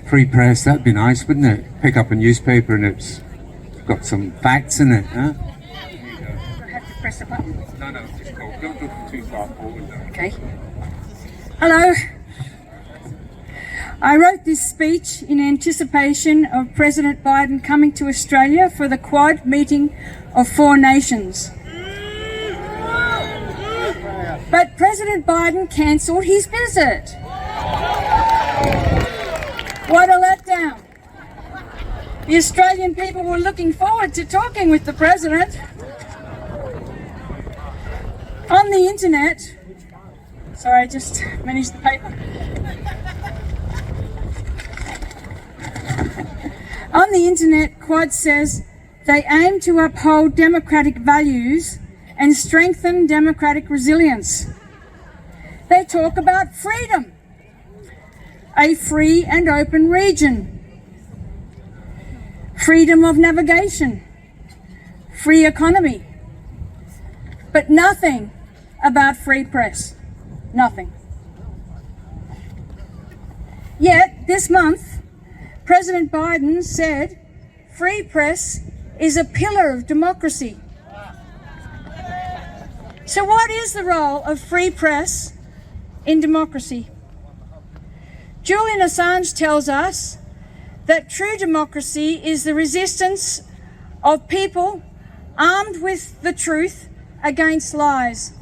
Free press, that'd be nice, wouldn't it? Pick up a newspaper and it's got some facts in it, huh? I have to press a button. No, just go. Don't look too far forward though. Okay. Hello. I wrote this speech in anticipation of President Biden coming to Australia for the Quad meeting of 4 nations. But President Biden cancelled his visit. What a letdown. The Australian people were looking forward to talking with the President. On the internet, sorry, I just managed the paper. On the internet, Quad says they aim to uphold democratic values and strengthen democratic resilience. They talk about freedom, a free and open region, freedom of navigation, free economy, but nothing about free press, nothing. Yet this month, President Biden said free press is a pillar of democracy. So what is the role of free press in democracy? Julian Assange tells us that true democracy is the resistance of people armed with the truth against lies.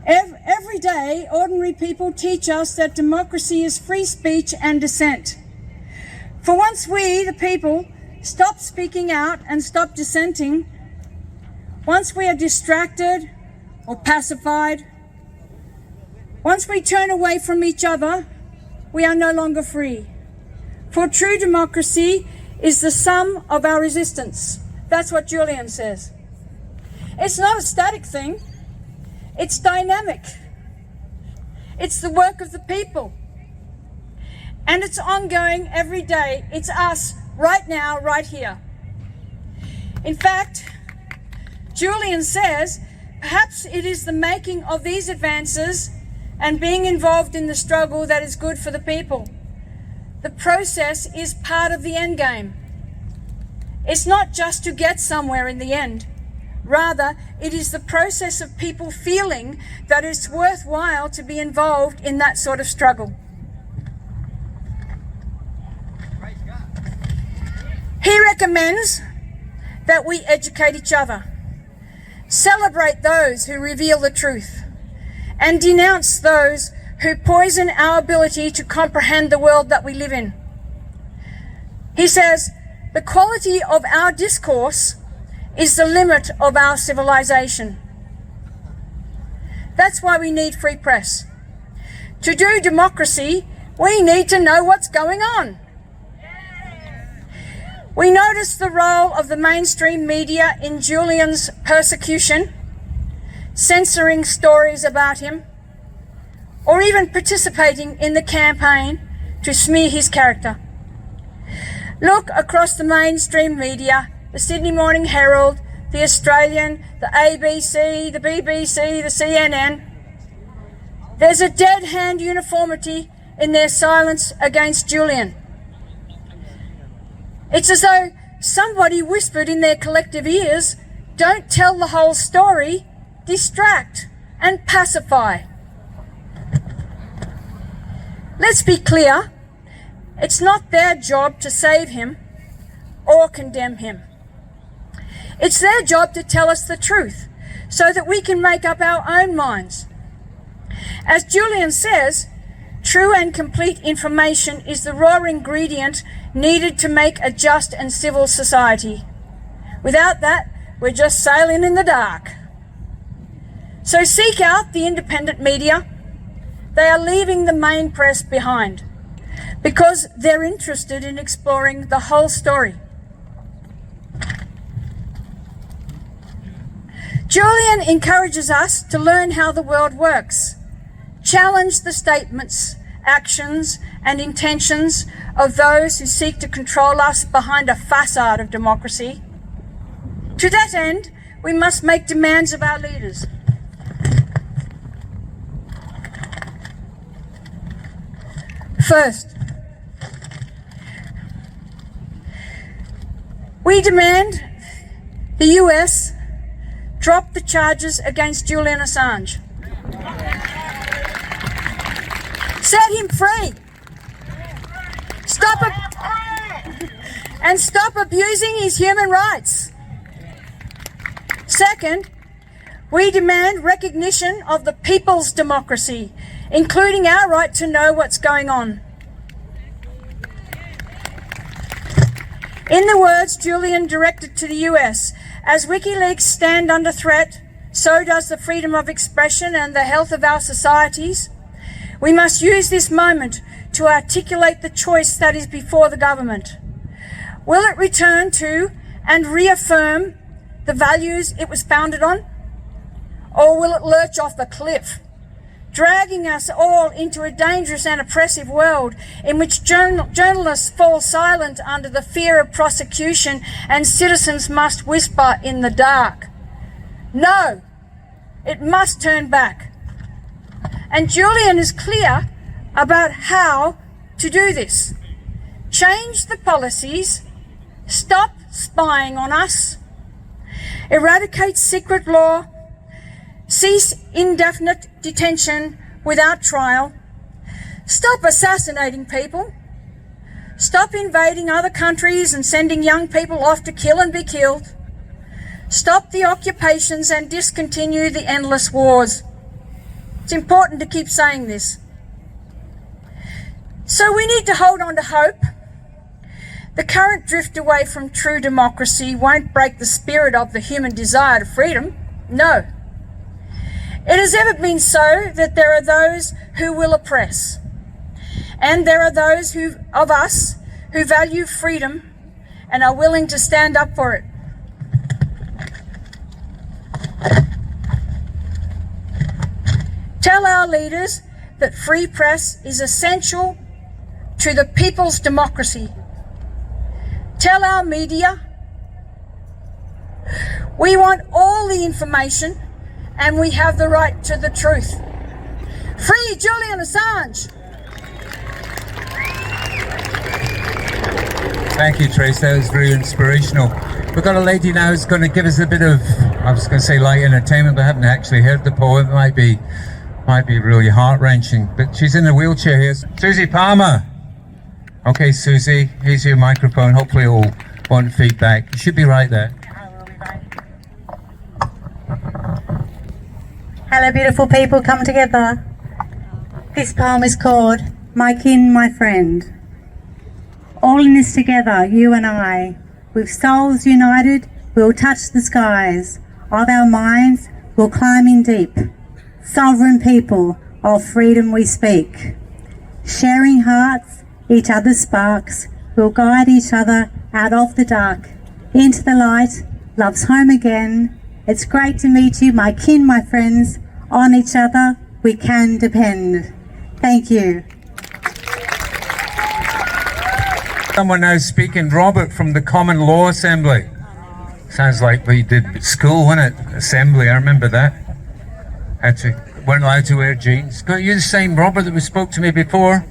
Every day, ordinary people teach us that democracy is free speech and dissent. For once we, the people, stop speaking out and stop dissenting, once we are distracted or pacified, once we turn away from each other, we are no longer free. For true democracy is the sum of our resistance. That's what Julian says. It's not a static thing. It's dynamic. It's the work of the people. And it's ongoing every day. It's us right now, right here. In fact, Julian says, perhaps it is the making of these advances and being involved in the struggle that is good for the people. The process is part of the end game. It's not just to get somewhere in the end. Rather, it is the process of people feeling that it's worthwhile to be involved in that sort of struggle. He recommends that we educate each other, celebrate those who reveal the truth, and denounce those who poison our ability to comprehend the world that we live in. He says, the quality of our discourse is the limit of our civilization. That's why we need free press. To do democracy, we need to know what's going on. We notice the role of the mainstream media in Julian's persecution, censoring stories about him, or even participating in the campaign to smear his character. Look across the mainstream media, the Sydney Morning Herald, the Australian, the ABC, the BBC, the CNN. There's a dead hand uniformity in their silence against Julian. It's as though somebody whispered in their collective ears, "Don't tell the whole story, distract and pacify." Let's be clear, it's not their job to save him or condemn him. It's their job to tell us the truth so that we can make up our own minds. As Julian says, true and complete information is the raw ingredient needed to make a just and civil society. Without that, we're just sailing in the dark. So seek out the independent media. They are leaving the main press behind because they're interested in exploring the whole story. Julian encourages us to learn how the world works, challenge the statements, actions and intentions of those who seek to control us behind a facade of democracy. To that end, we must make demands of our leaders. First, we demand the US drop the charges against Julian Assange. Set him free. Stop abusing his human rights. Second, we demand recognition of the people's democracy, including our right to know what's going on. In the words Julian directed to the US, as WikiLeaks stand under threat, so does the freedom of expression and the health of our societies. We must use this moment to articulate the choice that is before the government. Will it return to and reaffirm the values it was founded on? Or will it lurch off the cliff, dragging us all into a dangerous and oppressive world in which journalists fall silent under the fear of prosecution and citizens must whisper in the dark? No, it must turn back. And Julian is clear about how to do this. Change the policies, stop spying on us, eradicate secret law, cease indefinite detention without trial, stop assassinating people, stop invading other countries and sending young people off to kill and be killed, stop the occupations and discontinue the endless wars. It's important to keep saying this. So we need to hold on to hope. The current drift away from true democracy won't break the spirit of the human desire to freedom. No. It has ever been so that there are those who will oppress. And there are those of us who value freedom and are willing to stand up for it. Tell our leaders that free press is essential to the people's democracy. Tell our media we want all the information and we have the right to the truth. Free Julian Assange! Thank you, Trace. That was very inspirational. We've got a lady now who's going to give us a bit of, I was going to say light entertainment, but I haven't actually heard the poem. It might be really heart-wrenching, but she's in a wheelchair here. Susie Palmer. Okay, Susie, here's your microphone. Hopefully it will want feedback. You should be right there. I will be right. Hello, beautiful people, come together. This poem is called My Kin, My Friend. All in this together, you and I, with souls united, we'll touch the skies. Of our minds, we'll climb in deep. sovereign people of freedom we speak. Sharing hearts, each other's sparks, we'll guide each other out of the dark, into the light, love's home again. It's great to meet you, my kin, my friends. On each other we can depend. Thank you. Someone now speaking, Robert from the Common Law Assembly. Sounds like we did school, wasn't it? Assembly, I remember that. Weren't allowed to wear jeans. Are you the same Robert that spoke to me before?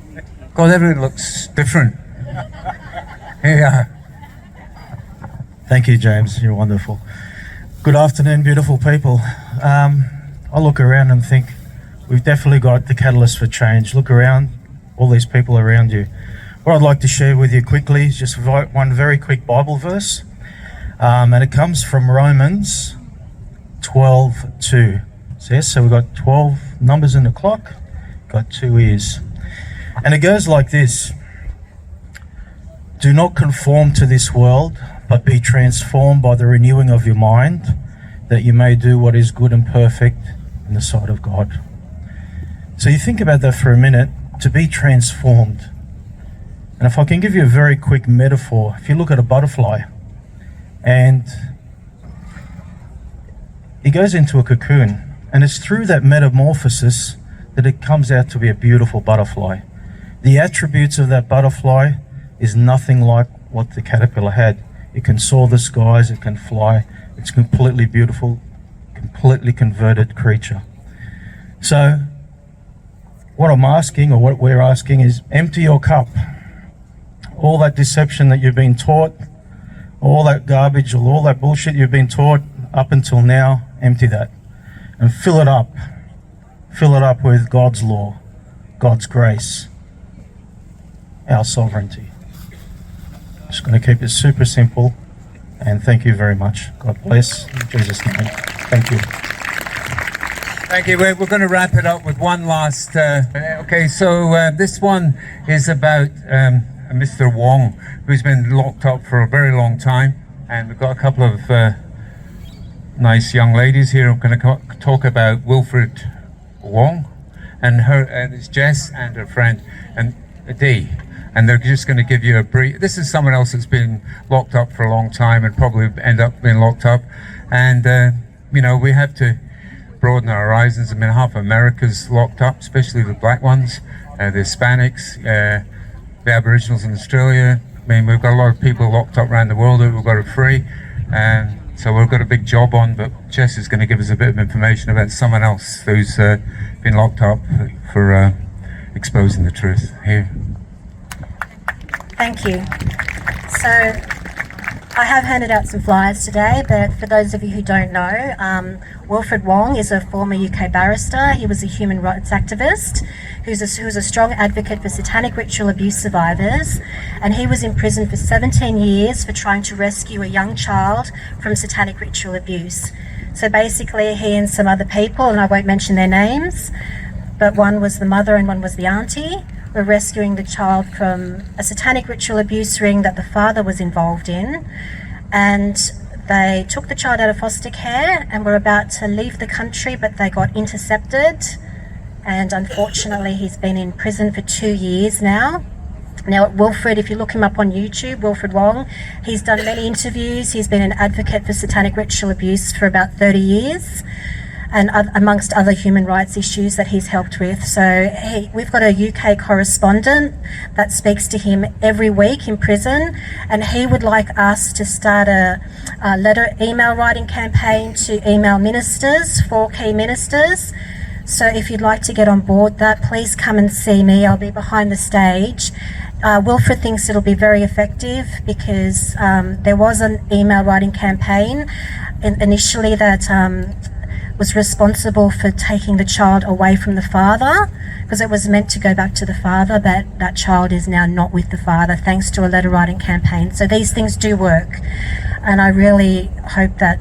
God, everyone looks different. Yeah. Thank you, James. You're wonderful. Good afternoon, beautiful people. I look around and think we've definitely got the catalyst for change. Look around, all these people around you. What I'd like to share with you quickly is just one very quick Bible verse. And it comes from Romans 12:2. So we've got 12 numbers in the clock, got 2 ears. And it goes like this. Do not conform to this world, but be transformed by the renewing of your mind, that you may do what is good and perfect in the sight of God. So you think about that for a minute, to be transformed. And if I can give you a very quick metaphor, if you look at a butterfly and it goes into a cocoon, and it's through that metamorphosis that it comes out to be a beautiful butterfly. The attributes of that butterfly is nothing like what the caterpillar had. It can soar the skies, it can fly. It's completely beautiful, completely converted creature. So what I'm asking, or what we're asking, is empty your cup. All that deception that you've been taught, all that garbage, or all that bullshit you've been taught up until now, empty that. And fill it up. Fill it up with God's law, God's grace, our sovereignty. Just going to keep it super simple, and thank you very much. God bless. In Jesus' name. Thank you. Thank you. We're going to wrap it up with one last... okay, so this one is about Mr. Wong, who's been locked up for a very long time. And we've got a couple of nice young ladies here who are going to talk about Wilfred Wong, and it's Jess and her friend, and Dee. And they're just going to give you a brief... This is someone else that's been locked up for a long time and probably end up being locked up. And, you know, we have to broaden our horizons. I mean, half of America's locked up, especially the black ones, the Hispanics, the Aboriginals in Australia. I mean, we've got a lot of people locked up around the world that we've got it free. And so we've got a big job on, but Jess is going to give us a bit of information about someone else who's been locked up for exposing the truth. Here. Thank you. So I have handed out some flyers today, but for those of you who don't know, Wilfred Wong is a former UK barrister. He was a human rights activist who's a strong advocate for satanic ritual abuse survivors, and he was in prison for 17 years for trying to rescue a young child from satanic ritual abuse. So basically he and some other people, and I won't mention their names, but one was the mother and one was the auntie, were rescuing the child from a satanic ritual abuse ring that the father was involved in. And they took the child out of foster care and were about to leave the country, but they got intercepted. And unfortunately, he's been in prison for 2 years now. Now, Wilfred, if you look him up on YouTube, Wilfred Wong, he's done many interviews. He's been an advocate for satanic ritual abuse for about 30 years. And amongst other human rights issues that he's helped with. So we've got a UK correspondent that speaks to him every week in prison, and he would like us to start a email writing campaign to email ministers, 4 key ministers. So if you'd like to get on board that, please come and see me. I'll be behind the stage. Wilfred thinks it'll be very effective because there was an email writing campaign initially that was responsible for taking the child away from the father, because it was meant to go back to the father, but that child is now not with the father thanks to a letter writing campaign. So these things do work, and I really hope that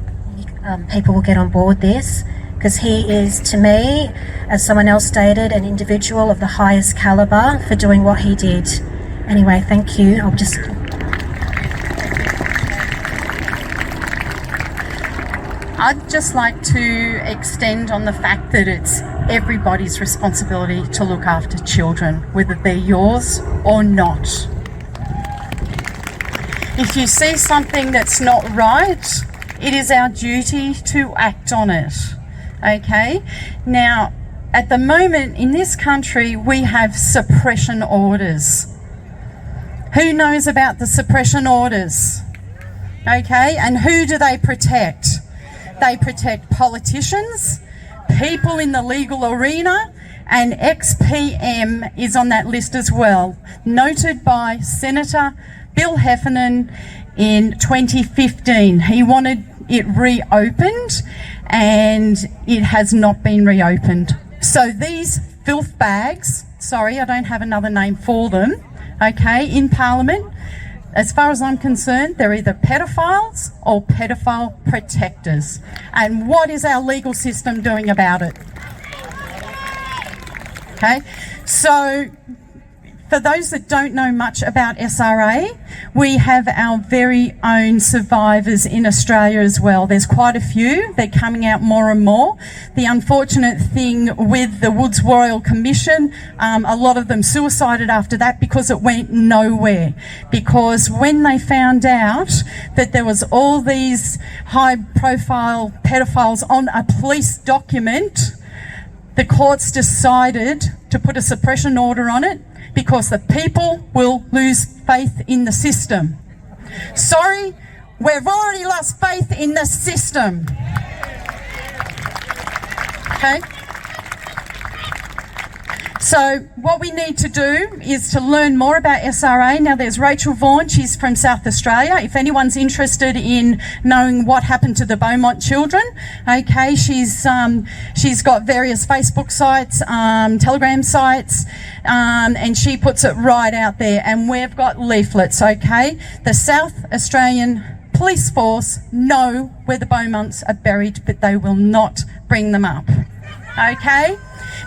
people will get on board this, because he is, to me, as someone else stated, an individual of the highest caliber for doing what he did. Anyway, thank you. I'll just... I'd just like to extend on the fact that it's everybody's responsibility to look after children, whether they're yours or not. If you see something that's not right, it is our duty to act on it. Okay? Now, at the moment in this country, we have suppression orders. Who knows about the suppression orders? Okay, and who do they protect? They protect politicians, people in the legal arena, and ex-PM is on that list as well, noted by Senator Bill Heffernan in 2015. He wanted it reopened, and it has not been reopened. So these filth bags, sorry, I don't have another name for them, okay, in Parliament, as far as I'm concerned, they're either pedophiles or pedophile protectors. And what is our legal system doing about it? Okay, so for those that don't know much about SRA, we have our very own survivors in Australia as well. There's quite a few. They're coming out more and more. The unfortunate thing with the Woods Royal Commission, a lot of them suicided after that because it went nowhere. Because when they found out that there was all these high-profile pedophiles on a police document, the courts decided to put a suppression order on it, because the people will lose faith in the system. Sorry, we've already lost faith in the system. Okay? So what we need to do is to learn more about SRA. Now there's Rachel Vaughan, she's from South Australia. If anyone's interested in knowing what happened to the Beaumont children, okay, she's got various Facebook sites, Telegram sites, and she puts it right out there. And we've got leaflets, okay? The South Australian Police Force know where the Beaumonts are buried, but they will not bring them up, okay?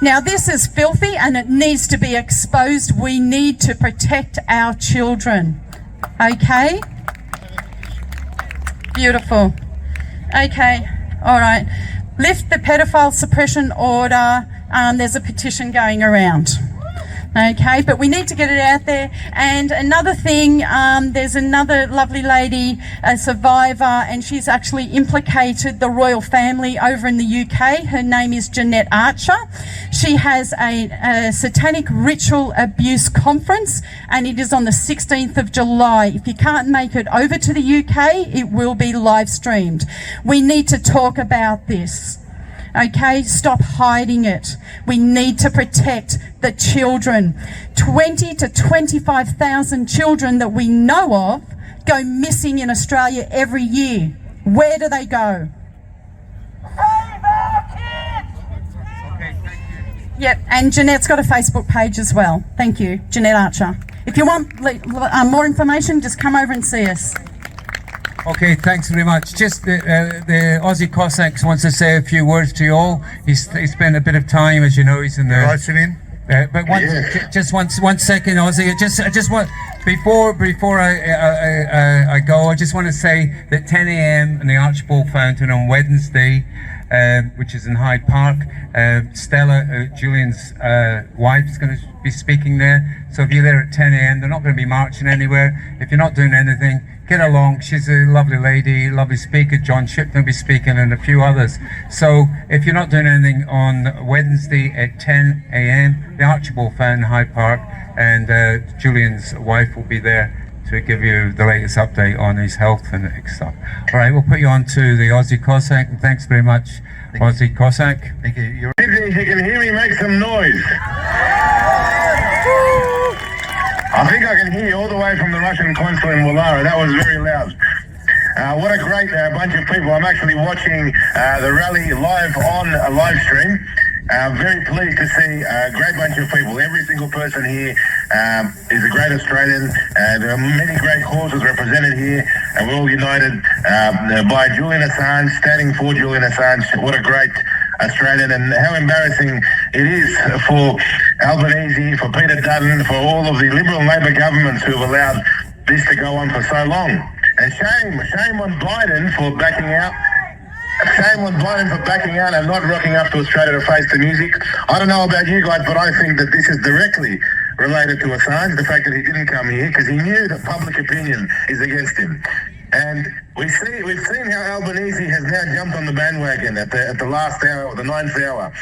Now this is filthy and it needs to be exposed. We need to protect our children. Okay? Beautiful. Okay, all right. Lift the pedophile suppression order. There's a petition going around. Okay, but we need to get it out there. And another thing, there's another lovely lady, a survivor, and she's actually implicated the royal family over in the UK. Her name is Jeanette Archer. She has a satanic ritual abuse conference, and it is on the 16th of July. If you can't make it over to the UK, it will be live streamed. We need to talk about this. Okay, stop hiding it. We need to protect the children. 20 to 25,000 children that we know of go missing in Australia every year. Where do they go? Save our kids! Okay, thank you. Yep, and Jeanette's got a Facebook page as well. Thank you, Jeanette Archer. If you want more information, just come over and see us. Okay, thanks very much. Just the Aussie Cossacks wants to say a few words to you all. He's spent a bit of time, as you know, he's in the... Right, Simeon? But just one second, Aussie. I just want before I go, I just want to say that 10 a.m. in the Archibald Fountain on Wednesday, which is in Hyde Park, Stella, Julian's wife, is going to be speaking there. So if you're there at 10 a.m., they're not going to be marching anywhere. If you're not doing anything, get along. She's a lovely lady, lovely speaker. John Shipton will be speaking and a few others. So if you're not doing anything on Wednesday at 10 a.m, the Archibald Fountain, Hyde Park, and Julian's wife will be there to give you the latest update on his health and stuff. All right, we'll put you on to the Aussie Cossack. Thanks very much, Aussie Cossack. Thank you. If you can hear me, make some noise. I think I can hear you all the way from the Russian consulate in Wallara. That was very loud. What a great bunch of people. I'm actually watching the rally live on a live stream. Very pleased to see a great bunch of people. Every single person here is a great Australian. There are many great causes represented here, and we're all united by Julian Assange, standing for Julian Assange. What a great Australian, and how embarrassing it is for Albanese, for Peter Dutton, for all of the Liberal and Labor governments who have allowed this to go on for so long. And shame on Biden for backing out. Shame on Bono for backing out and not rocking up to Australia to face the music. I don't know about you guys, but I think that this is directly related to Assange, the fact that he didn't come here because he knew that public opinion is against him. And we've seen how Albanese has now jumped on the bandwagon at the last hour, or the 9th hour,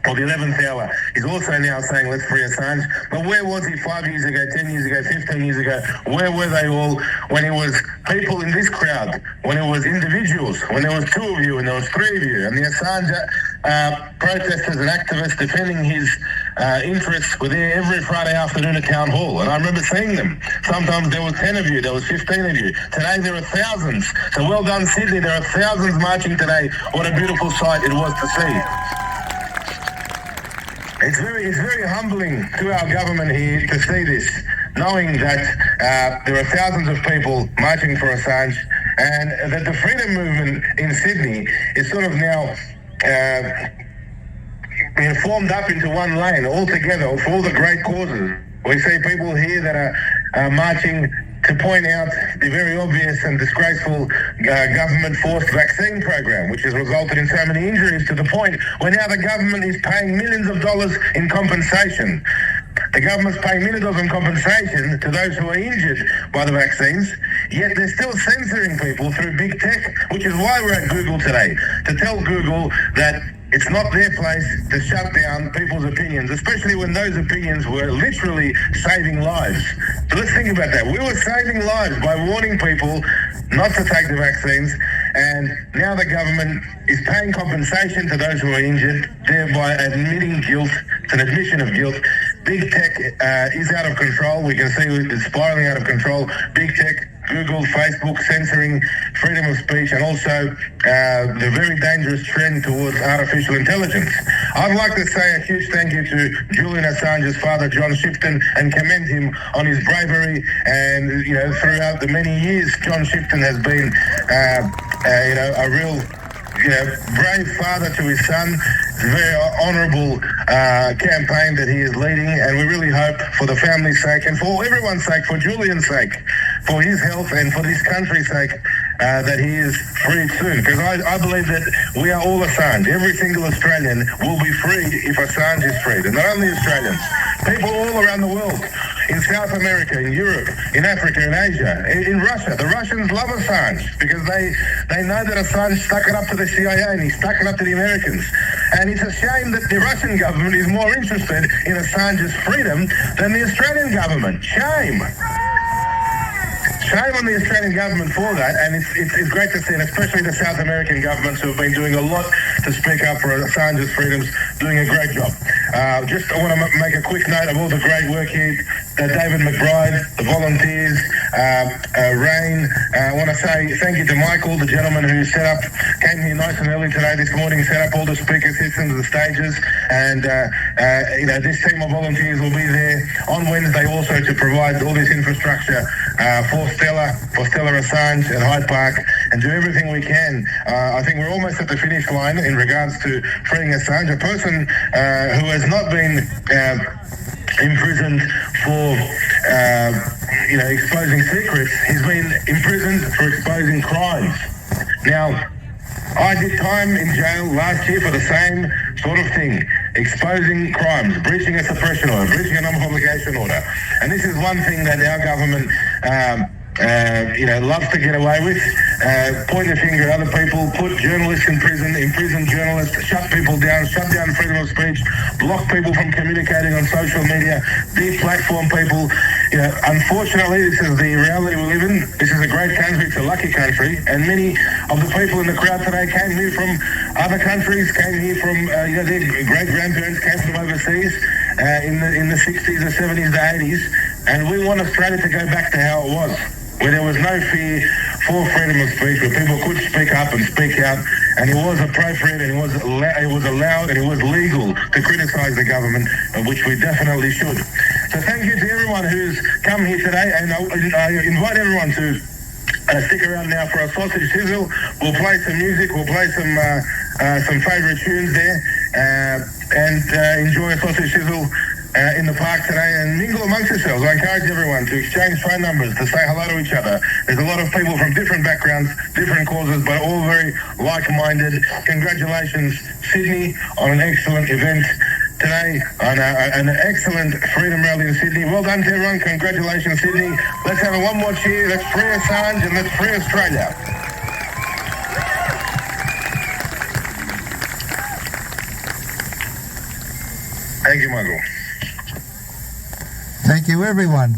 or the 11th hour. He's also now saying, let's free Assange. But where was he 5 years ago, 10 years ago, 15 years ago? Where were they all when it was people in this crowd, when it was individuals, when there was 2 of you and there was 3 of you, and the Assange protesters and activists defending his interests were there every Friday afternoon at Town Hall. And I remember seeing them. Sometimes there was 10 of you, there was 15 of you. Today there are thousands. So well done, Sydney. There are thousands marching today. What a beautiful sight it was to see. It's very humbling to our government here to see this, knowing that there are thousands of people marching for Assange, and that the freedom movement in Sydney is sort of now being formed up into one lane altogether for all the great causes. We see people here that are marching to point out the very obvious and disgraceful government-forced vaccine program, which has resulted in so many injuries to the point where now the government is paying millions of dollars in compensation. The government's paying millions of dollars in compensation to those who are injured by the vaccines, yet they're still censoring people through big tech, which is why we're at Google today, to tell Google that it's not their place to shut down people's opinions, especially when those opinions were literally saving lives. So let's think about that. We were saving lives by warning people not to take the vaccines, and now the government is paying compensation to those who are injured, thereby admitting guilt. It's an admission of guilt. Big tech is out of control. We can see it's spiraling out of control. Big tech, Google, Facebook, censoring freedom of speech, and also the very dangerous trend towards artificial intelligence. I'd like to say a huge thank you to Julian Assange's father, John Shipton, and commend him on his bravery. And throughout the many years, John Shipton has been, a real, brave father to his son. It's a very honourable campaign that he is leading, and we really hope, for the family's sake and for everyone's sake, for Julian's sake, for his health and for this country's sake, that he is freed soon. Because I believe that we are all Assange. Every single Australian will be freed if Assange is freed. And not only Australians, people all around the world, in South America, in Europe, in Africa, in Asia, in Russia. The Russians love Assange because they know that Assange stuck it up to the CIA and he stuck it up to the Americans. And it's a shame that the Russian government is more interested in Assange's freedom than the Australian government. Shame. Shame on the Australian government for that, and it's great to see, and especially the South American governments who have been doing a lot to speak up for Assange's freedoms, doing a great job. I want to make a quick note of all the great work here. David McBride, the volunteers, Rain. I want to say thank you to Michael, the gentleman who came here nice and early today, this morning, set up all the speaker systems, the stages, and this team of volunteers will be there on Wednesday also to provide all this infrastructure for Stella Assange at Hyde Park, and do everything we can. I think we're almost at the finish line in regards to freeing Assange, a person who has not been imprisoned for exposing secrets. He's been imprisoned for exposing crimes. Now, I did time in jail last year for the same sort of thing, exposing crimes, breaching a suppression order, breaching a non-publication order. And this is one thing that our government loves to get away with, point the finger at other people, put journalists in prison, imprison journalists, shut people down, shut down freedom of speech, block people from communicating on social media, deplatform people. Unfortunately, this is the reality we live in. This is a great country, it's a lucky country, and many of the people in the crowd today came here from other countries, came here from, their great-grandparents came from overseas in the 60s, the 70s, the 80s, and we want Australia to go back to how it was, where there was no fear for freedom of speech, where people could speak up and speak out, and it was appropriate, and it was allowed, and it was legal to criticise the government, which we definitely should. So thank you to everyone who's come here today, and I invite everyone to stick around now for a sausage sizzle. We'll play some music, we'll play some favourite tunes there, and enjoy a sausage sizzle in the park today and mingle amongst yourselves. I encourage everyone to exchange phone numbers, to say hello to each other. There's a lot of people from different backgrounds, different causes, but all very like-minded. Congratulations, Sydney, on an excellent event today, on an excellent freedom rally in Sydney. Well done to everyone. Congratulations, Sydney. Let's have one more cheer. Let's free Assange and let's free Australia. Thank you, Michael. Thank you, everyone.